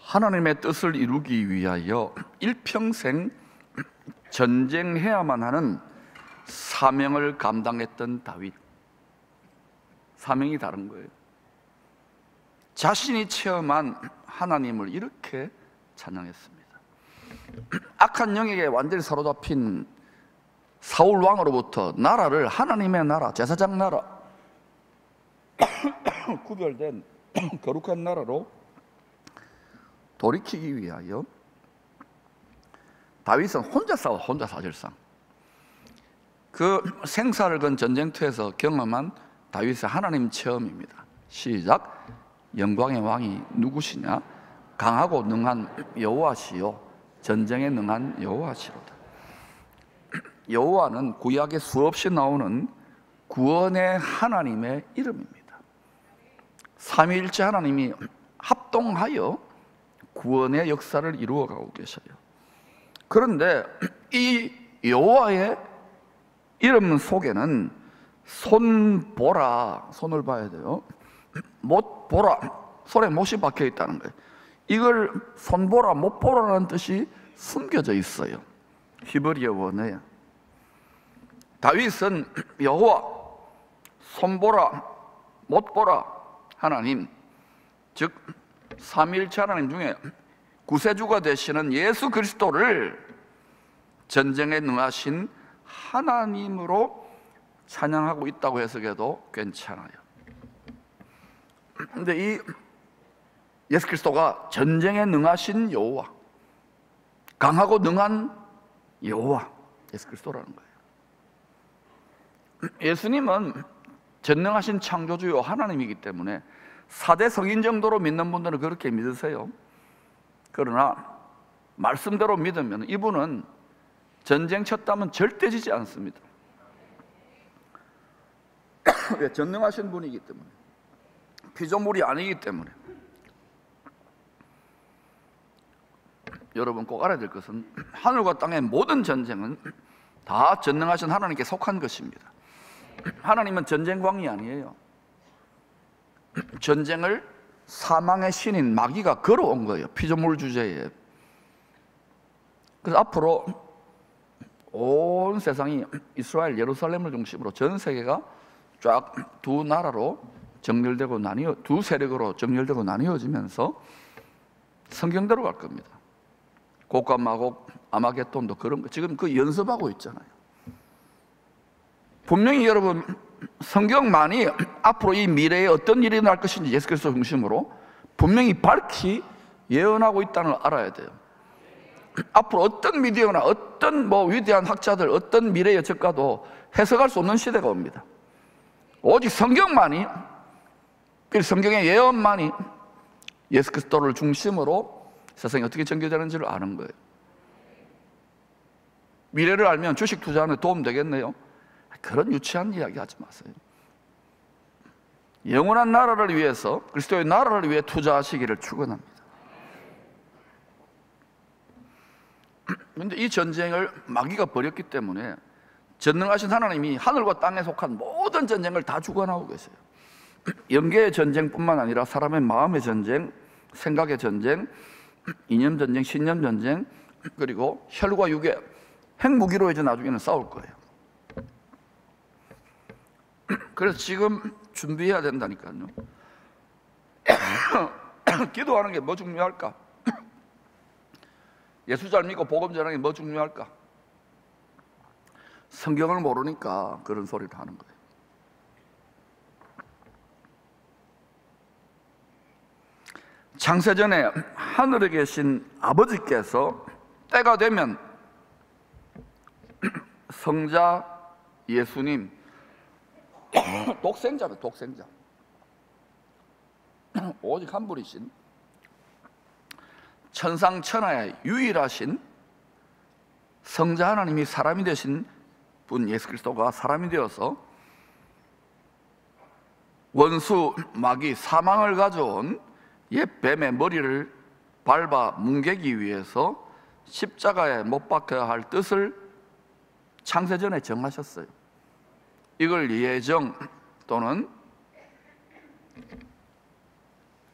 하나님의 뜻을 이루기 위하여 일평생 전쟁해야만 하는 사명을 감당했던 다윗. 사명이 다른 거예요. 자신이 체험한 하나님을 이렇게 찬양했습니다. 악한 영에게 완전히 사로잡힌 사울 왕으로부터 나라를 하나님의 나라, 제사장 나라, 구별된 거룩한 나라로 돌이키기 위하여 다윗은 혼자 싸워, 혼자 사실상 그 생사를 건 전쟁터에서 경험한 다윗의 하나님 체험입니다. 시작. 영광의 왕이 누구시냐? 강하고 능한 여호와시요 전쟁에 능한 여호와시로다. 여호와는 구약에 수없이 나오는 구원의 하나님의 이름입니다. 삼위일체 하나님이 합동하여 구원의 역사를 이루어가고 계셔요. 그런데 이 여호와의 이름 속에는 손보라, 손을 봐야 돼요. 못보라, 손에 못이 박혀 있다는 거예요. 이걸 손보라, 못보라라는 뜻이 숨겨져 있어요. 히브리어 원어에. 다윗은 여호와, 손보라, 못보라 하나님, 즉 삼위일체 하나님 중에 구세주가 되시는 예수 그리스도를 전쟁에 능하신 하나님으로 찬양하고 있다고 해석해도 괜찮아요. 그런데 이 예수 그리스도가 전쟁에 능하신 여호와, 강하고 능한 여호와, 예수 그리스도라는 거예요. 예수님은 전능하신 창조주요 하나님이기 때문에 4대 성인 정도로 믿는 분들은 그렇게 믿으세요. 그러나 말씀대로 믿으면 이분은 전쟁 쳤다면 절대 지지 않습니다. 왜? 전능하신 분이기 때문에, 피조물이 아니기 때문에. 여러분 꼭 알아야 될 것은 하늘과 땅의 모든 전쟁은 다 전능하신 하나님께 속한 것입니다. 하나님은 전쟁광이 아니에요. 전쟁을 사망의 신인 마귀가 걸어온 거예요. 피조물 주제에. 그래서 앞으로 온 세상이 이스라엘, 예루살렘을 중심으로 전 세계가 쫙 두 나라로 정렬되고 두 세력으로 정렬되고 나뉘어지면서 성경대로 갈 겁니다. 곡과 마곡, 아마겟돈도 그런 거 지금 그 연습하고 있잖아요. 분명히 여러분 성경만이 앞으로 이 미래에 어떤 일이 날 것인지 예수 그리스도 중심으로 분명히 밝히 예언하고 있다는 걸 알아야 돼요. 앞으로 어떤 미디어나 어떤 위대한 학자들, 어떤 미래 예측가도 해석할 수 없는 시대가 옵니다. 오직 성경만이, 성경의 예언만이 예수 그리스도를 중심으로 세상이 어떻게 전개되는지를 아는 거예요. 미래를 알면 주식 투자하는 데 도움 되겠네요. 그런 유치한 이야기 하지 마세요. 영원한 나라를 위해서, 그리스도의 나라를 위해 투자하시기를 축원합니다. 그런데 이 전쟁을 마귀가 벌였기 때문에 전능하신 하나님이 하늘과 땅에 속한 모든 전쟁을 다 주관하고 계세요. 영계의 전쟁뿐만 아니라 사람의 마음의 전쟁, 생각의 전쟁, 이념 전쟁, 신념 전쟁, 그리고 혈과 육의 핵무기로 이제 나중에는 싸울 거예요. 그래서 지금 준비해야 된다니까요. 기도하는 게 뭐 중요할까? 예수 잘 믿고 복음 전하는 게 뭐 중요할까? 성경을 모르니까 그런 소리를 하는 거예요. 창세전에 하늘에 계신 아버지께서 때가 되면 성자 예수님, 독생자는 독생자, 오직 한 분이신 천상천하의 유일하신 성자 하나님이 사람이 되신 분 예수 그리스도가 사람이 되어서 원수 마귀 사망을 가져온 옛 뱀의 머리를 밟아 뭉개기 위해서 십자가에 못 박혀야 할 뜻을 창세전에 정하셨어요. 이걸 예정 또는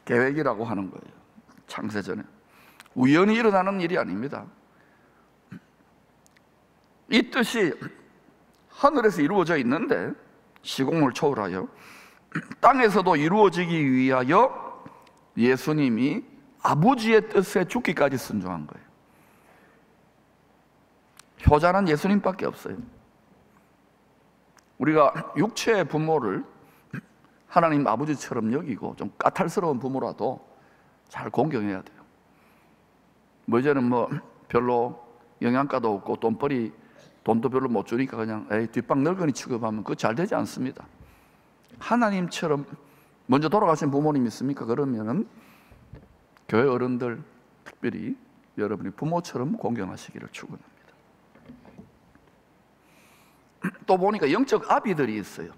계획이라고 하는 거예요. 창세전에 우연히 일어나는 일이 아닙니다. 이 뜻이 하늘에서 이루어져 있는데 시공을 초월하여 땅에서도 이루어지기 위하여 예수님이 아버지의 뜻에 죽기까지 순종한 거예요. 효자는 예수님밖에 없어요. 우리가 육체의 부모를 하나님 아버지처럼 여기고 좀 까탈스러운 부모라도 잘 공경해야 돼요. 이제는 별로 영양가도 없고 돈도 별로 못 주니까 그냥 뒷방 늙은이 취급하면 그거 잘 되지 않습니다. 하나님처럼 먼저 돌아가신 부모님 있습니까? 그러면은 교회 어른들, 특별히 여러분이 부모처럼 공경하시기를 축원합니다. 또 보니까 영적 아비들이 있어요.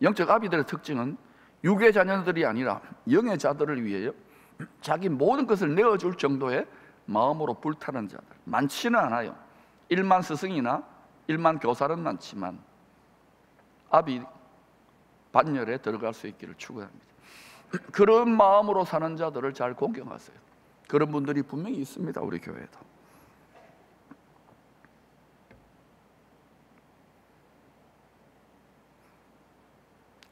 영적 아비들의 특징은 육의 자녀들이 아니라 영의 자들을 위하여 자기 모든 것을 내어줄 정도의 마음으로 불타는 자들. 많지는 않아요. 1만 스승이나 1만 교사는 많지만 아비 반열에 들어갈 수 있기를 축원합니다. 그런 마음으로 사는 자들을 잘 공경하세요. 그런 분들이 분명히 있습니다. 우리 교회에도.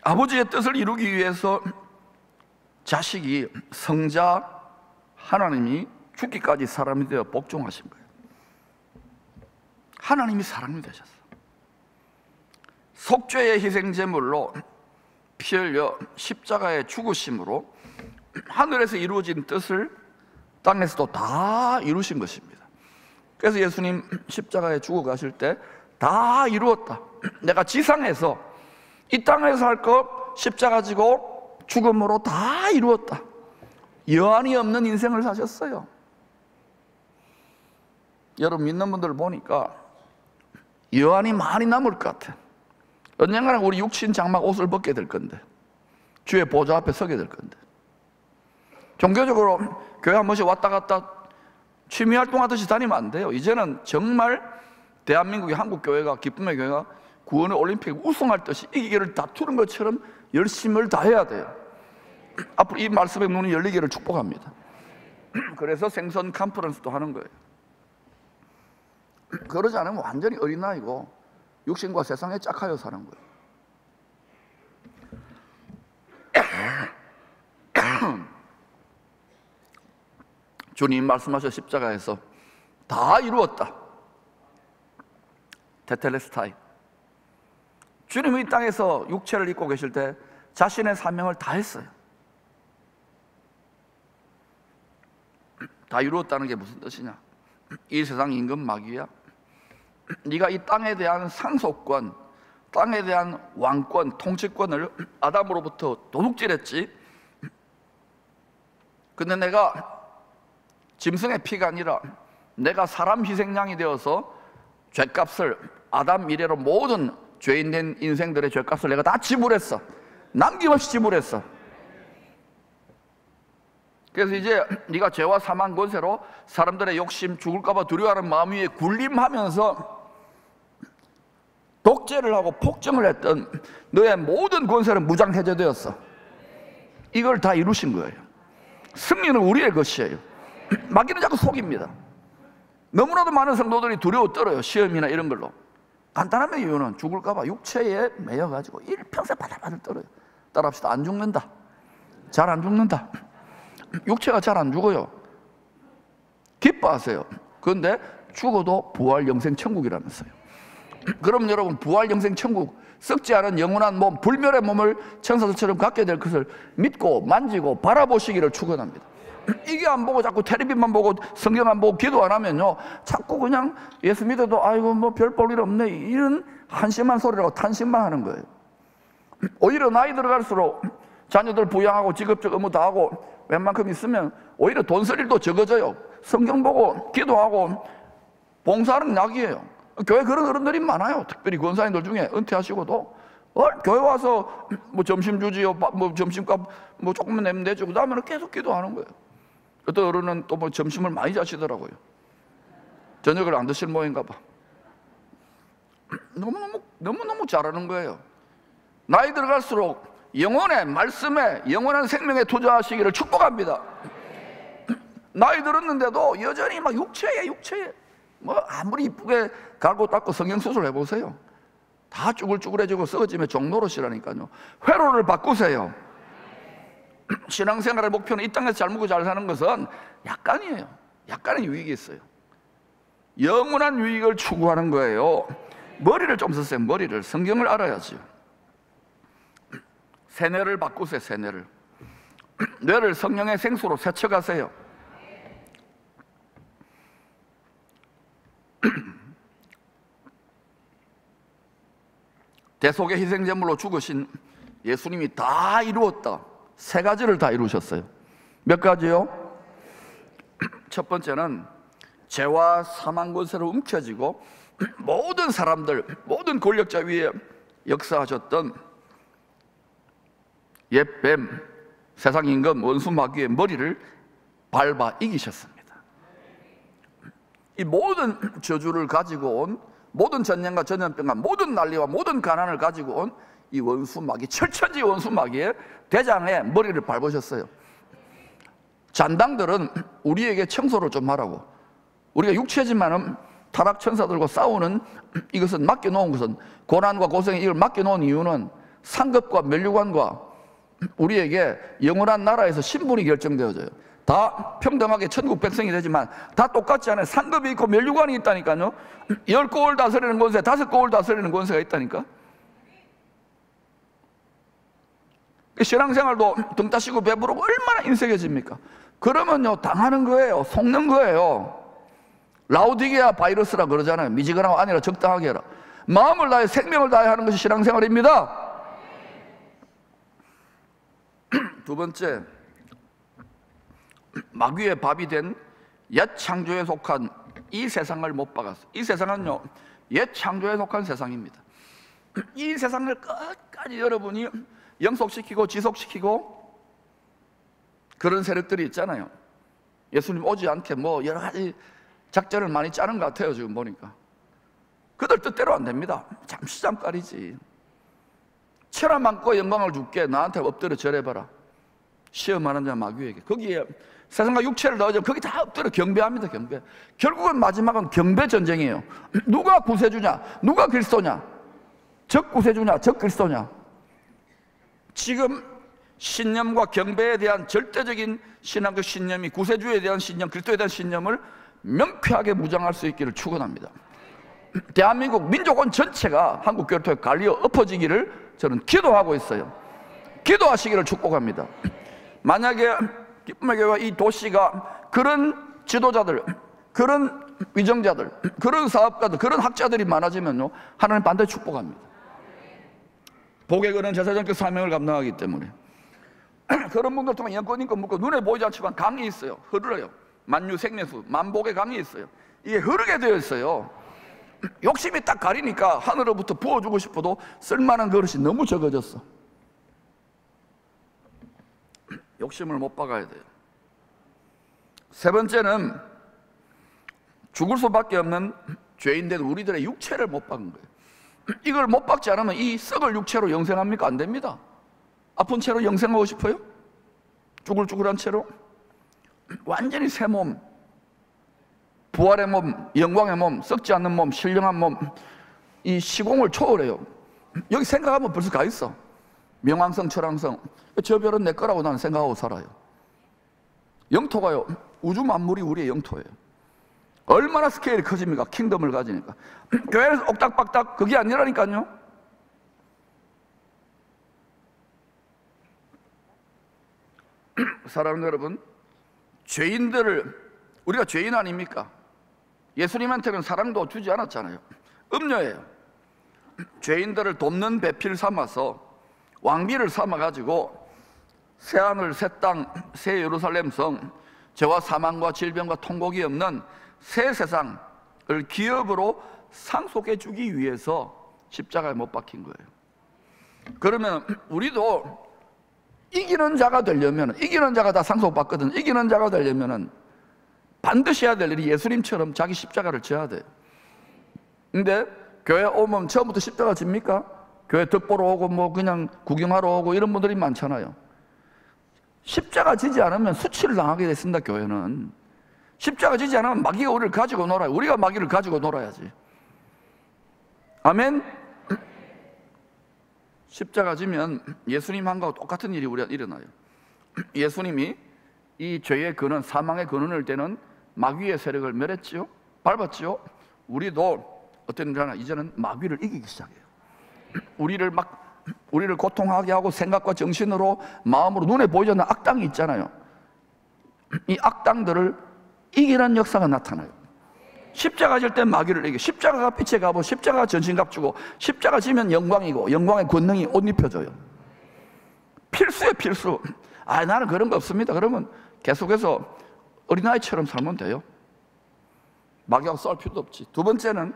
아버지의 뜻을 이루기 위해서 자식이 성자 하나님이 죽기까지 사람이 되어 복종하신 거예요. 하나님이 사람이 되셨어. 속죄의 희생제물로 피 흘려 십자가에 죽으심으로 하늘에서 이루어진 뜻을 땅에서도 다 이루신 것입니다. 그래서 예수님 십자가에 죽어 가실 때 다 이루었다. 내가 지상에서 이 땅에서 할 것 십자가 지고 죽음으로 다 이루었다. 여한이 없는 인생을 사셨어요. 여러분 믿는 분들 보니까 여한이 많이 남을 것 같아. 언젠가는 우리 육신 장막 옷을 벗게 될 건데, 주의 보좌 앞에 서게 될 건데, 종교적으로 교회 한 번씩 왔다 갔다 취미 활동하듯이 다니면 안 돼요. 이제는 정말 대한민국의 한국교회가, 기쁨의 교회가 구원의 올림픽 우승할 듯이 이기기를 다투는 것처럼 열심을 다해야 돼요. 앞으로 이 말씀의 눈이 열리기를 축복합니다. 그래서 생선 컨퍼런스도 하는 거예요. 그러지 않으면 완전히 어린아이고 육신과 세상에 짝하여 사는 거예요. 주님 말씀하셔 십자가에서 다 이루었다. 테텔레스타이. 주님이 이 땅에서 육체를 입고 계실 때 자신의 사명을 다 했어요. 다 이루었다는 게 무슨 뜻이냐? 이 세상 임금 마귀야, 네가 이 땅에 대한 상속권, 땅에 대한 왕권, 통치권을 아담으로부터 도둑질했지. 근데 내가 짐승의 피가 아니라 내가 사람 희생양이 되어서 죄값을, 아담 이래로 모든 죄인된 인생들의 죄값을 내가 다 지불했어. 남김없이 지불했어. 그래서 이제 네가 죄와 사망 권세로 사람들의 욕심, 죽을까봐 두려워하는 마음 위에 군림하면서 독재를 하고 폭정을 했던 너의 모든 권세는 무장해제되었어. 이걸 다 이루신 거예요. 승리는 우리의 것이에요. 마귀는 자꾸 속입니다. 너무나도 많은 성도들이 두려워 떨어요. 시험이나 이런 걸로. 간단한 이유는 죽을까봐 육체에 매여가지고 일평생 바들바들 떨어요. 따라합시다. 안 죽는다. 잘 안 죽는다. 육체가 잘 안 죽어요. 기뻐하세요. 그런데 죽어도 부활 영생 천국이라면서요. 그럼 여러분, 부활 영생 천국, 썩지 않은 영원한 몸, 불멸의 몸을 천사들처럼 갖게 될 것을 믿고 만지고 바라보시기를 축원합니다. 이게 안 보고 자꾸 텔레비만 보고 성경 안 보고 기도 안 하면요, 자꾸 그냥 예수 믿어도 아이고 뭐 별 볼 일 없네, 이런 한심한 소리라고 탄식만 하는 거예요. 오히려 나이 들어갈수록 자녀들 부양하고 직업적 의무 다 하고 웬만큼 있으면 오히려 돈 쓸 일도 적어져요. 성경 보고 기도하고 봉사하는 낙이에요. 교회 그런 어른들이 많아요. 특별히 권사님들 중에 은퇴하시고도 교회 와서 뭐 점심 주지요, 뭐 점심값 뭐 조금만 내면 되죠. 그 다음에는 계속 기도하는 거예요. 어떤 어른은 또 뭐 점심을 많이 자시더라고요. 저녁을 안 드실 모양인가 봐. 너무너무 잘하는 거예요. 나이 들어갈수록 영혼의 말씀에, 영원한 생명에 투자하시기를 축복합니다. 나이 들었는데도 여전히 막 육체에 뭐 아무리 이쁘게 갈고 닦고 성형 수술 해보세요. 다 쭈글쭈글해지고 썩어지면 종노릇이라니까요. 회로를 바꾸세요. 신앙생활의 목표는 이 땅에서 잘 먹고 잘 사는 것은 약간이에요. 약간의 유익이 있어요. 영원한 유익을 추구하는 거예요. 머리를 좀 쓰세요. 머리를. 성경을 알아야죠. 세뇌를 바꾸세요. 세뇌를. 뇌를 성령의 생수로 세척하세요. 대속의 희생제물로 죽으신 예수님이 다 이루었다. 세 가지를 다 이루셨어요. 몇 가지요? 첫 번째는 죄와 사망 권세로 움켜쥐고 모든 사람들, 모든 권력자 위에 역사하셨던 옛뱀, 세상 임금, 원수 마귀의 머리를 밟아 이기셨습니다. 이 모든 저주를 가지고 온, 모든 전쟁과 전염병과 모든 난리와 모든 가난을 가지고 온 이 원수 마귀, 철천지 원수 마귀의 대장에 머리를 밟으셨어요. 잔당들은 우리에게 청소를 좀 하라고, 우리가 육체지만은 타락 천사들과 싸우는 이것은 맡겨놓은 것은, 고난과 고생에 이걸 맡겨놓은 이유는 상급과 면류관과 우리에게 영원한 나라에서 신분이 결정되어져요. 다 평등하게 천국 백성이 되지만 다 똑같지 않아요. 상급이 있고 면류관이 있다니까요. 10고을 다스리는 권세, 5고을 다스리는 권세가 있다니까. 신앙생활도 등 따시고 배부르고 얼마나 인색해집니까? 그러면요, 당하는 거예요. 속는 거예요. 라우디게아 바이러스라 그러잖아요. 미지근하고 아니라 적당하게 해라. 마음을 다해 생명을 다해 하는 것이 신앙생활입니다. 두 번째, 마귀의 밥이 된 옛 창조에 속한 이 세상을 못 박았어요. 이 세상은요, 옛 창조에 속한 세상입니다. 이 세상을 끝까지 여러분이 영속시키고 지속시키고 그런 세력들이 있잖아요. 예수님 오지 않게 뭐 여러 가지 작전을 많이 짜는 것 같아요. 지금 보니까 그들 뜻대로 안 됩니다. 잠깐이지. 천하 많고 영광을 줄게, 나한테 엎드려 절해봐라. 시험하는 자 마귀에게. 거기에 세상과 육체를 넣어줘. 거기 다 엎드려 경배합니다. 경배. 결국은 마지막은 경배 전쟁이에요. 누가 구세주냐, 누가 그리스도냐, 적 구세주냐, 적 그리스도냐. 지금 신념과 경배에 대한 절대적인 신앙적 신념이 구세주에 대한 신념, 그리스도에 대한 신념을 명쾌하게 무장할 수 있기를 축원합니다. 대한민국 민족원 전체가 한국교회에 갈리어 엎어지기를 저는 기도하고 있어요. 기도하시기를 축복합니다. 만약에 기쁨의 교회와 이 도시가 그런 지도자들, 그런 위정자들, 그런 사업가들, 그런 학자들이 많아지면요, 하나님 반드시 축복합니다. 복에 그런 제사장적 사명을 감당하기 때문에 그런 분들 통해 영권인권 묻고 눈에 보이지 않지만 강이 있어요. 흐르러요. 만유 생명수, 만복의 강이 있어요. 이게 흐르게 되어 있어요. 욕심이 딱 가리니까 하늘로부터 부어주고 싶어도 쓸만한 그릇이 너무 적어졌어. 욕심을 못 박아야 돼요. 세 번째는 죽을 수밖에 없는 죄인된 우리들의 육체를 못 박은 거예요. 이걸 못 박지 않으면 이 썩을 육체로 영생합니까? 안 됩니다. 아픈 채로 영생하고 싶어요? 쭈글쭈글한 채로? 완전히 새 몸, 부활의 몸, 영광의 몸, 썩지 않는 몸, 신령한 몸, 이 시공을 초월해요. 여기 생각하면 벌써 가 있어. 명왕성, 철왕성. 저 별은 내 거라고 나는 생각하고 살아요. 영토가요, 우주 만물이 우리의 영토예요. 얼마나 스케일이 커집니까? 킹덤을 가지니까. 교회에서 옥닥박닥 그게 아니라니까요. 사랑하는 여러분, 죄인들을, 우리가 죄인 아닙니까? 예수님한테는 사랑도 주지 않았잖아요. 음녀예요. 죄인들을 돕는 배필 삼아서 왕비를 삼아가지고 새하늘, 새 땅, 새 예루살렘 성, 죄와 사망과 질병과 통곡이 없는 새 세상을 기업으로 상속해 주기 위해서 십자가에 못 박힌 거예요. 그러면 우리도 이기는 자가 되려면, 이기는 자가 다 상속받거든. 이기는 자가 되려면 반드시 해야 될 일이 예수님처럼 자기 십자가를 져야 돼요. 근데 교회 오면 처음부터 십자가 집니까? 교회 덕보러 오고 뭐 그냥 구경하러 오고 이런 분들이 많잖아요. 십자가 지지 않으면 수치를 당하게 됐습니다. 교회는 십자가 지지 않으면 마귀가 우리를 가지고 놀아요. 우리가 마귀를 가지고 놀아야지. 아멘. 십자가 지면 예수님 한과 똑같은 일이 우리가 일어나요. 예수님이 이 죄의 근원, 사망의 근원을 떼는 마귀의 세력을 멸했죠. 밟았죠. 우리도 어떤 일을 하나 이제는 마귀를 이기기 시작해요. 우리를 고통하게 하고 생각과 정신으로, 마음으로, 눈에 보이지 않는 악당이 있잖아요. 이 악당들을 이기는 역사가 나타나요. 십자가 질 때 마귀를 이겨. 십자가가 빛의 갑옷, 십자가가 전신갑 주고, 십자가 지면 영광이고, 영광의 권능이 옷 입혀줘요. 필수예요, 필수. 나는 그런 거 없습니다. 그러면 계속해서 어린아이처럼 살면 돼요. 마귀하고 싸울 필요도 없지. 두 번째는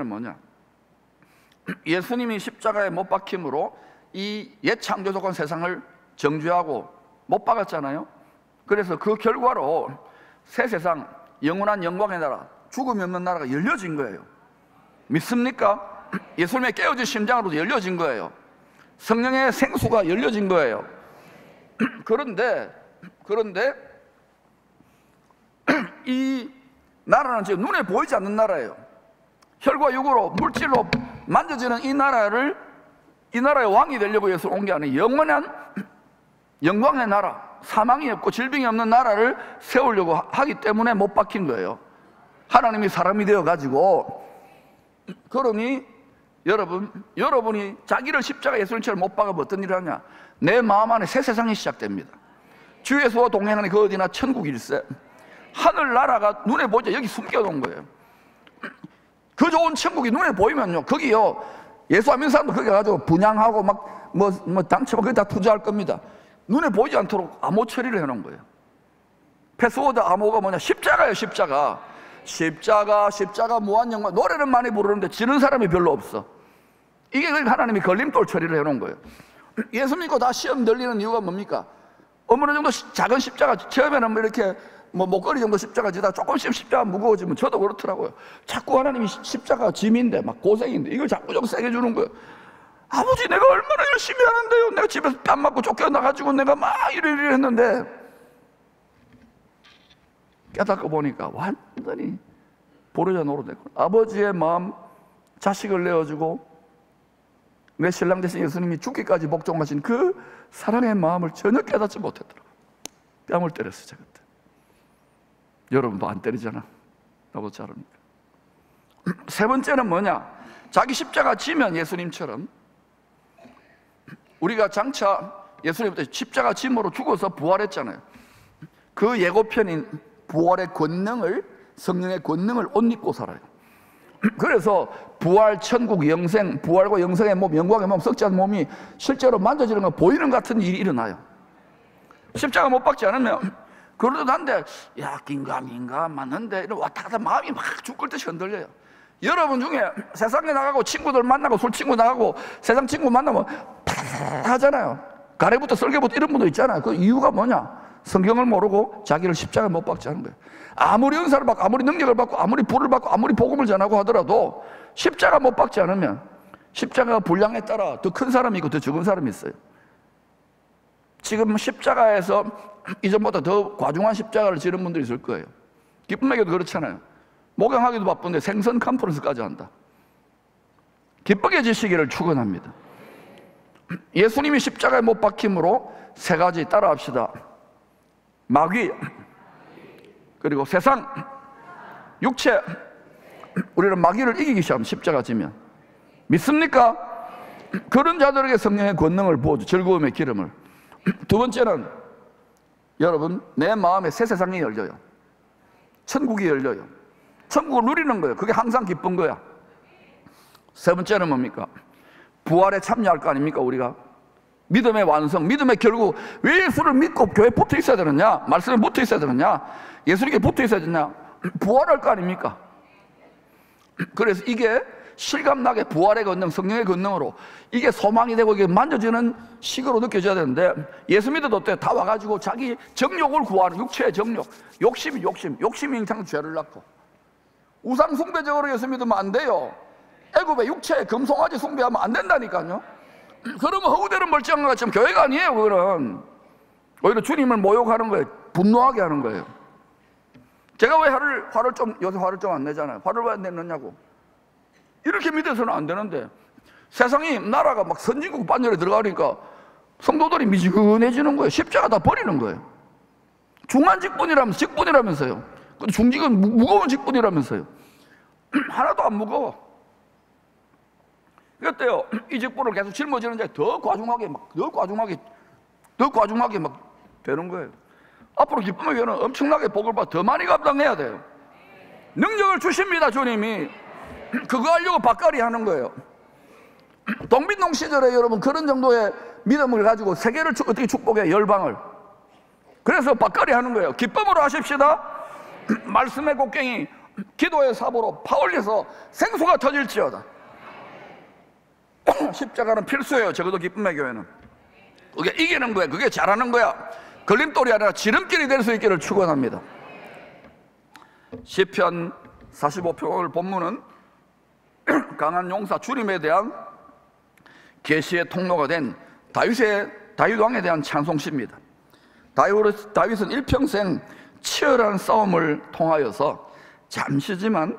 뭐냐? 예수님이 십자가에 못 박힘으로 이 옛 창조조건 세상을 정죄하고 못 박았잖아요. 그래서 그 결과로 새 세상, 영원한 영광의 나라, 죽음이 없는 나라가 열려진 거예요. 믿습니까? 예수님의 깨어진 심장으로도 열려진 거예요. 성령의 생수가 열려진 거예요. 그런데 이 나라는 지금 눈에 보이지 않는 나라예요. 혈과 육으로, 물질로 만져지는 이 나라의 왕이 되려고 해서 온 게 아니에요. 영원한 영광의 나라, 사망이 없고 질병이 없는 나라를 세우려고 하기 때문에 못 박힌 거예요. 하나님이 사람이 되어가지고. 그러니 여러분이 자기를 십자가 예수님처럼 못 박으면 어떤 일을 하냐? 내 마음 안에 새 세상이 시작됩니다. 주 예수와 동행하는 그 어디나 천국일세. 하늘나라가 눈에 보이죠. 여기 숨겨놓은 거예요. 그 좋은 천국이 눈에 보이면요, 거기요, 예수 안 믿는 사람도 거기 가가지고 분양하고 뭐 당첨하고 거기다 투자할 겁니다. 눈에 보이지 않도록 암호 처리를 해놓은 거예요. 패스워드 암호가 뭐냐? 십자가예요. 십자가 무한영광. 노래는 많이 부르는데 지는 사람이 별로 없어. 이게 하나님이 걸림돌 처리를 해놓은 거예요. 예수 믿고 다 시험 들리는 이유가 뭡니까? 어느 정도 작은 십자가, 처음에는 이렇게 목걸이 정도 십자가 지다 조금씩 십자가 무거워지면, 저도 그렇더라고요. 자꾸 하나님이 십자가 짐인데 막 고생인데 이걸 자꾸 좀 세게 주는 거예요. 아버지, 내가 얼마나 열심히 하는데요. 내가 집에서 땀 맞고 쫓겨나가지고 내가 막 이래 했는데, 깨닫고 보니까 완전히 보르자 노릇했고, 아버지의 마음, 자식을 내어주고 내 신랑 대신 예수님이 죽기까지 복종하신 그 사랑의 마음을 전혀 깨닫지 못했더라고요. 뺨을 때렸어요, 제가 그때. 여러분도 안 때리잖아. 나보다 잘합니까? 세 번째는 뭐냐? 자기 십자가 지면 예수님처럼, 우리가 장차 예수님부터 십자가 짐으로 죽어서 부활했잖아요. 그 예고편인 부활의 권능을, 성령의 권능을 옷 입고 살아요. 그래서 부활, 천국, 영생, 부활과 영생의 몸, 영광의 몸, 썩지 않은 몸이 실제로 만져지는 거 보이는 같은 일이 일어나요. 십자가 못 박지 않으면 그러도 한데, 야, 긴가 맞는데, 이런 왔다 갔다 마음이 막 죽을 듯이 흔들려요. 여러분 중에 세상에 나가고 친구들 만나고 술 친구 나가고 세상 친구 만나면 하잖아요. 가래부터 썰개부터 이런 분도 있잖아요. 그 이유가 뭐냐? 성경을 모르고 자기를 십자가에 못 박지 않은 거예요. 아무리 은사를 받고 아무리 능력을 받고 아무리 부를 받고 아무리 복음을 전하고 하더라도 십자가 못 박지 않으면, 십자가 분량에 따라 더 큰 사람이 있고 더 적은 사람이 있어요. 지금 십자가에서 이전보다 더 과중한 십자가를 지는 분들이 있을 거예요. 기쁨에게도 그렇잖아요. 목양하기도 바쁜데 생선 컨퍼런스까지 한다. 기쁘게 지시기를 축원합니다. 예수님이 십자가에 못 박힘으로 세 가지 따라합시다. 마귀, 그리고 세상, 육체. 우리는 마귀를 이기기 시작하면 십자가 지면. 믿습니까? 그런 자들에게 성령의 권능을 부어줘, 즐거움의 기름을. 두 번째는, 여러분, 내 마음에 새 세상이 열려요. 천국이 열려요. 천국을 누리는 거예요. 그게 항상 기쁜 거야. 세 번째는 뭡니까? 부활에 참여할 거 아닙니까? 우리가 믿음의 완성, 믿음의 결국. 왜 예수를 믿고 교회에 붙어 있어야 되느냐? 말씀에 붙어 있어야 되느냐? 예수님께 붙어 있어야 되느냐? 부활할 거 아닙니까? 그래서 이게 실감나게 부활의 권능, 성령의 권능으로 이게 소망이 되고 이게 만져지는 식으로 느껴져야 되는데, 예수 믿어도 어때요? 다 와가지고 자기 정욕을 구하는, 육체의 정욕, 욕심이 항상 죄를 낳고. 우상 숭배적으로 예수 믿으면 안 돼요. 애굽의 육체에 금송아지 숭배하면 안 된다니까요. 그러면 허구대로 멀쩡한 것 같지만 교회가 아니에요. 그거는 오히려 주님을 모욕하는 거예요. 분노하게 하는 거예요. 제가 왜 요새 화를 좀 안 내잖아요. 화를 왜 안 내느냐고. 이렇게 믿어서는 안 되는데, 세상이, 나라가 막 선진국 반열에 들어가니까 성도들이 미지근해지는 거예요. 십자가 다 버리는 거예요. 중한 직분이라면서요. 근데 중직은 무거운 직분이라면서요. 하나도 안 무거워. 그때요, 이 직분을 계속 짊어지는데 더 과중하게 막 되는 거예요. 앞으로 기쁨의 교회는 엄청나게 복을 받아 더 많이 감당해야 돼요. 능력을 주십니다, 주님이. 그거 하려고 밭갈이 하는 거예요. 동빈농 시절에 여러분 그런 정도의 믿음을 가지고 세계를 어떻게 축복해, 열방을. 그래서 밭갈이 하는 거예요. 기쁨으로 하십시다. 말씀의 곡괭이, 기도의 삽으로 파올려서 생수가 터질지어다. 십자가는 필수예요. 적어도 기쁨의 교회는. 그게 이기는 거야. 그게 잘하는 거야. 걸림돌이 아니라 지름길이 될 수 있기를 축원합니다. 시편 45편 본문은 강한 용사 주님에 대한 계시의 통로가 된 다윗 왕에 대한 찬송시입니다. 다윗은 일평생 치열한 싸움을 통하여서 잠시지만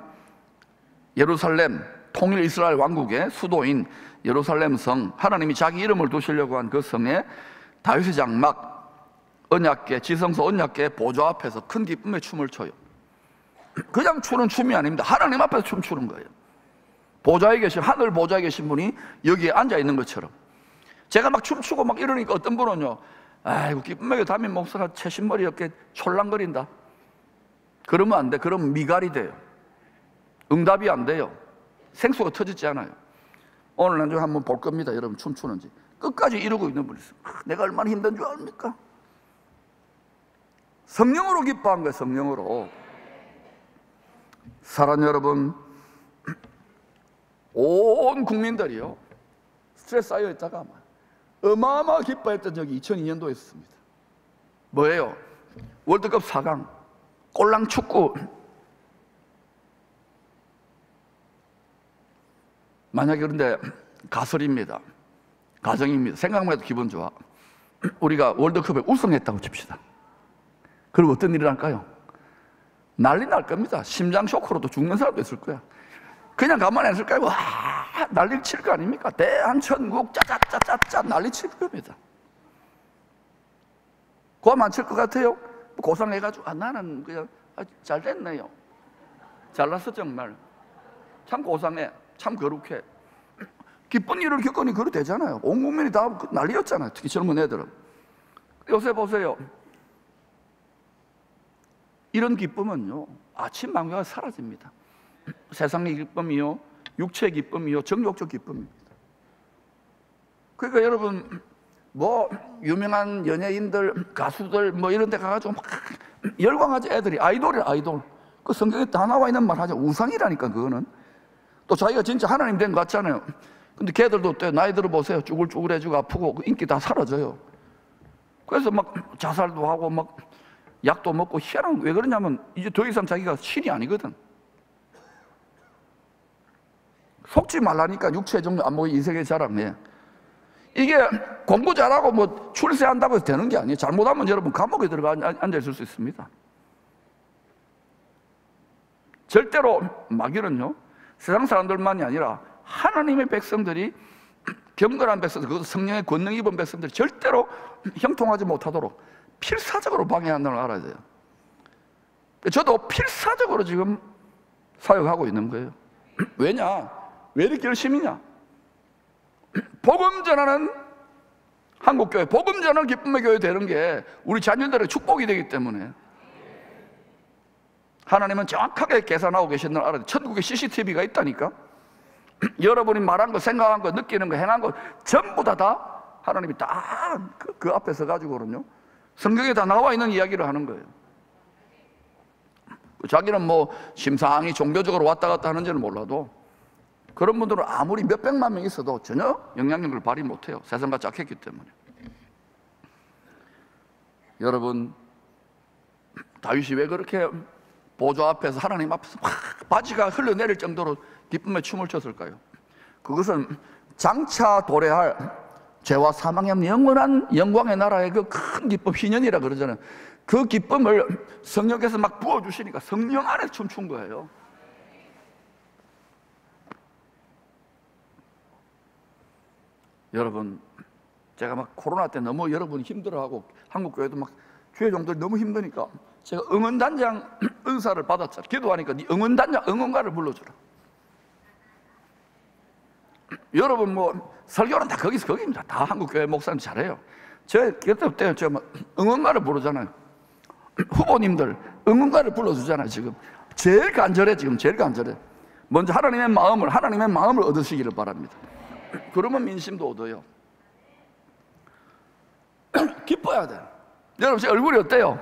예루살렘, 통일 이스라엘 왕국의 수도인 예루살렘 성, 하나님이 자기 이름을 두시려고 한 그 성에 다윗의 장막 언약궤, 지성소 언약궤 보좌 앞에서 큰 기쁨의 춤을 춰요. 그냥 추는 춤이 아닙니다. 하나님 앞에서 춤추는 거예요. 하늘 보좌에 계신 분이 여기에 앉아 있는 것처럼. 제가 막 춤추고 막 이러니까 어떤 분은요, 아이고 기쁨의 교회 담임 목사가 채신머리 이렇게 촐랑거린다. 그러면 안 돼. 그러면 미갈이 돼요. 응답이 안 돼요. 생수가 터지지 않아요. 오늘 나중에 한번 볼 겁니다. 여러분 춤추는지. 끝까지 이러고 있는 분이 있어요. 내가 얼마나 힘든 줄 압니까? 성령으로 기뻐한 거예요. 성령으로. 사랑하는 여러분, 온 국민들이요 스트레스 쌓여 있다가 어마어마하게 기뻐했던 적이 2002년도에 있었습니다. 뭐예요? 월드컵 4강 꼴랑 축구. 만약에 그런데 가설입니다. 가정입니다. 생각만 해도 기분 좋아. 우리가 월드컵에 우승했다고 칩시다. 그럼 어떤 일이 날까요? 난리 날 겁니다. 심장 쇼크로도 죽는 사람도 있을 거야. 그냥 가만히 있을까요? 와, 난리 칠 거 아닙니까? 대한천국 짜짜짜짜짜 난리 칠 겁니다. 고함 안 칠 것 같아요? 고상해가지고 나는 그냥 잘 됐네요. 잘났어 정말. 참 고상해. 참 거룩해. 기쁜 일을 겪으니 그렇게 되잖아요. 온 국민이 다 난리였잖아요. 특히 젊은 애들은. 요새 보세요. 이런 기쁨은요 아침 만개가 사라집니다. 세상의 기쁨이요, 육체의 기쁨이요, 정욕적 기쁨입니다. 그러니까 여러분 뭐 유명한 연예인들, 가수들 뭐 이런 데 가가지고 막 열광하지. 애들이 아이돌이야, 아이돌. 그 성경에 다 나와 있는 말 하죠. 우상이라니까. 그거는 또 자기가 진짜 하나님 된 것 같잖아요. 근데 걔들도 또 나이 들어보세요. 쭈글쭈글해지고 아프고 그 인기 다 사라져요. 그래서 막 자살도 하고 막 약도 먹고 희한한. 왜 그러냐면 이제 더 이상 자기가 신이 아니거든. 속지 말라니까. 육체의 정도 안 먹이 인생의 자랑해. 이게 공부 잘하고 뭐 출세한다고 해서 되는 게 아니에요. 잘못하면 여러분 감옥에 들어가 앉아 있을 수 있습니다. 절대로 마귀는요 세상 사람들만이 아니라 하나님의 백성들이, 경건한 백성들, 그것도 성령의 권능 입은 백성들이 절대로 형통하지 못하도록 필사적으로 방해한다는 걸 알아야 돼요. 저도 필사적으로 지금 사역하고 있는 거예요. 왜냐? 왜 이렇게 열심히냐? 복음 전하는 한국교회, 복음 전하는 기쁨의 교회 되는 게 우리 자녀들의 축복이 되기 때문에. 하나님은 정확하게 계산하고 계신 걸 알아야 돼요. 천국에 CCTV가 있다니까. 여러분이 말한 거, 생각한 거, 느끼는 거, 행한 거 전부 다 하나님이 다 그 앞에 서가지고는요 성경에 다 나와 있는 이야기를 하는 거예요. 자기는 뭐 심상히 종교적으로 왔다 갔다 하는지는 몰라도 그런 분들은 아무리 몇백만 명 있어도 전혀 영향력을 발휘 못해요. 세상과 짝했기 때문에. 여러분 다윗이 왜 그렇게 보좌 앞에서, 하나님 앞에서 막 바지가 흘러내릴 정도로 기쁨의 춤을 췄을까요? 그것은 장차 도래할 죄와 사망의 없는 영원한 영광의 나라의 그 큰 기쁨, 희년이라 그러잖아요. 그 기쁨을 성령께서 막 부어주시니까 성령 안에 춤춘 거예요. 여러분, 제가 막 코로나 때 너무 여러분 힘들어하고 한국 교회도 막 주의 종들 너무 힘드니까 제가 응원단장 은사를 받았잖아요. 기도하니까 네 응원단장 응원가를 불러주라. 여러분 뭐 설교는 다 거기서 거기입니다. 다 한국 교회 목사님 잘해요. 제가 그때 제가 막 응원가를 부르잖아요. 후보님들 응원가를 불러주잖아요. 지금 제일 간절해. 지금 제일 간절해. 먼저 하나님의 마음을 얻으시기를 바랍니다. 그러면 민심도 얻어요. 기뻐야 돼. 여러분 제 얼굴이 어때요?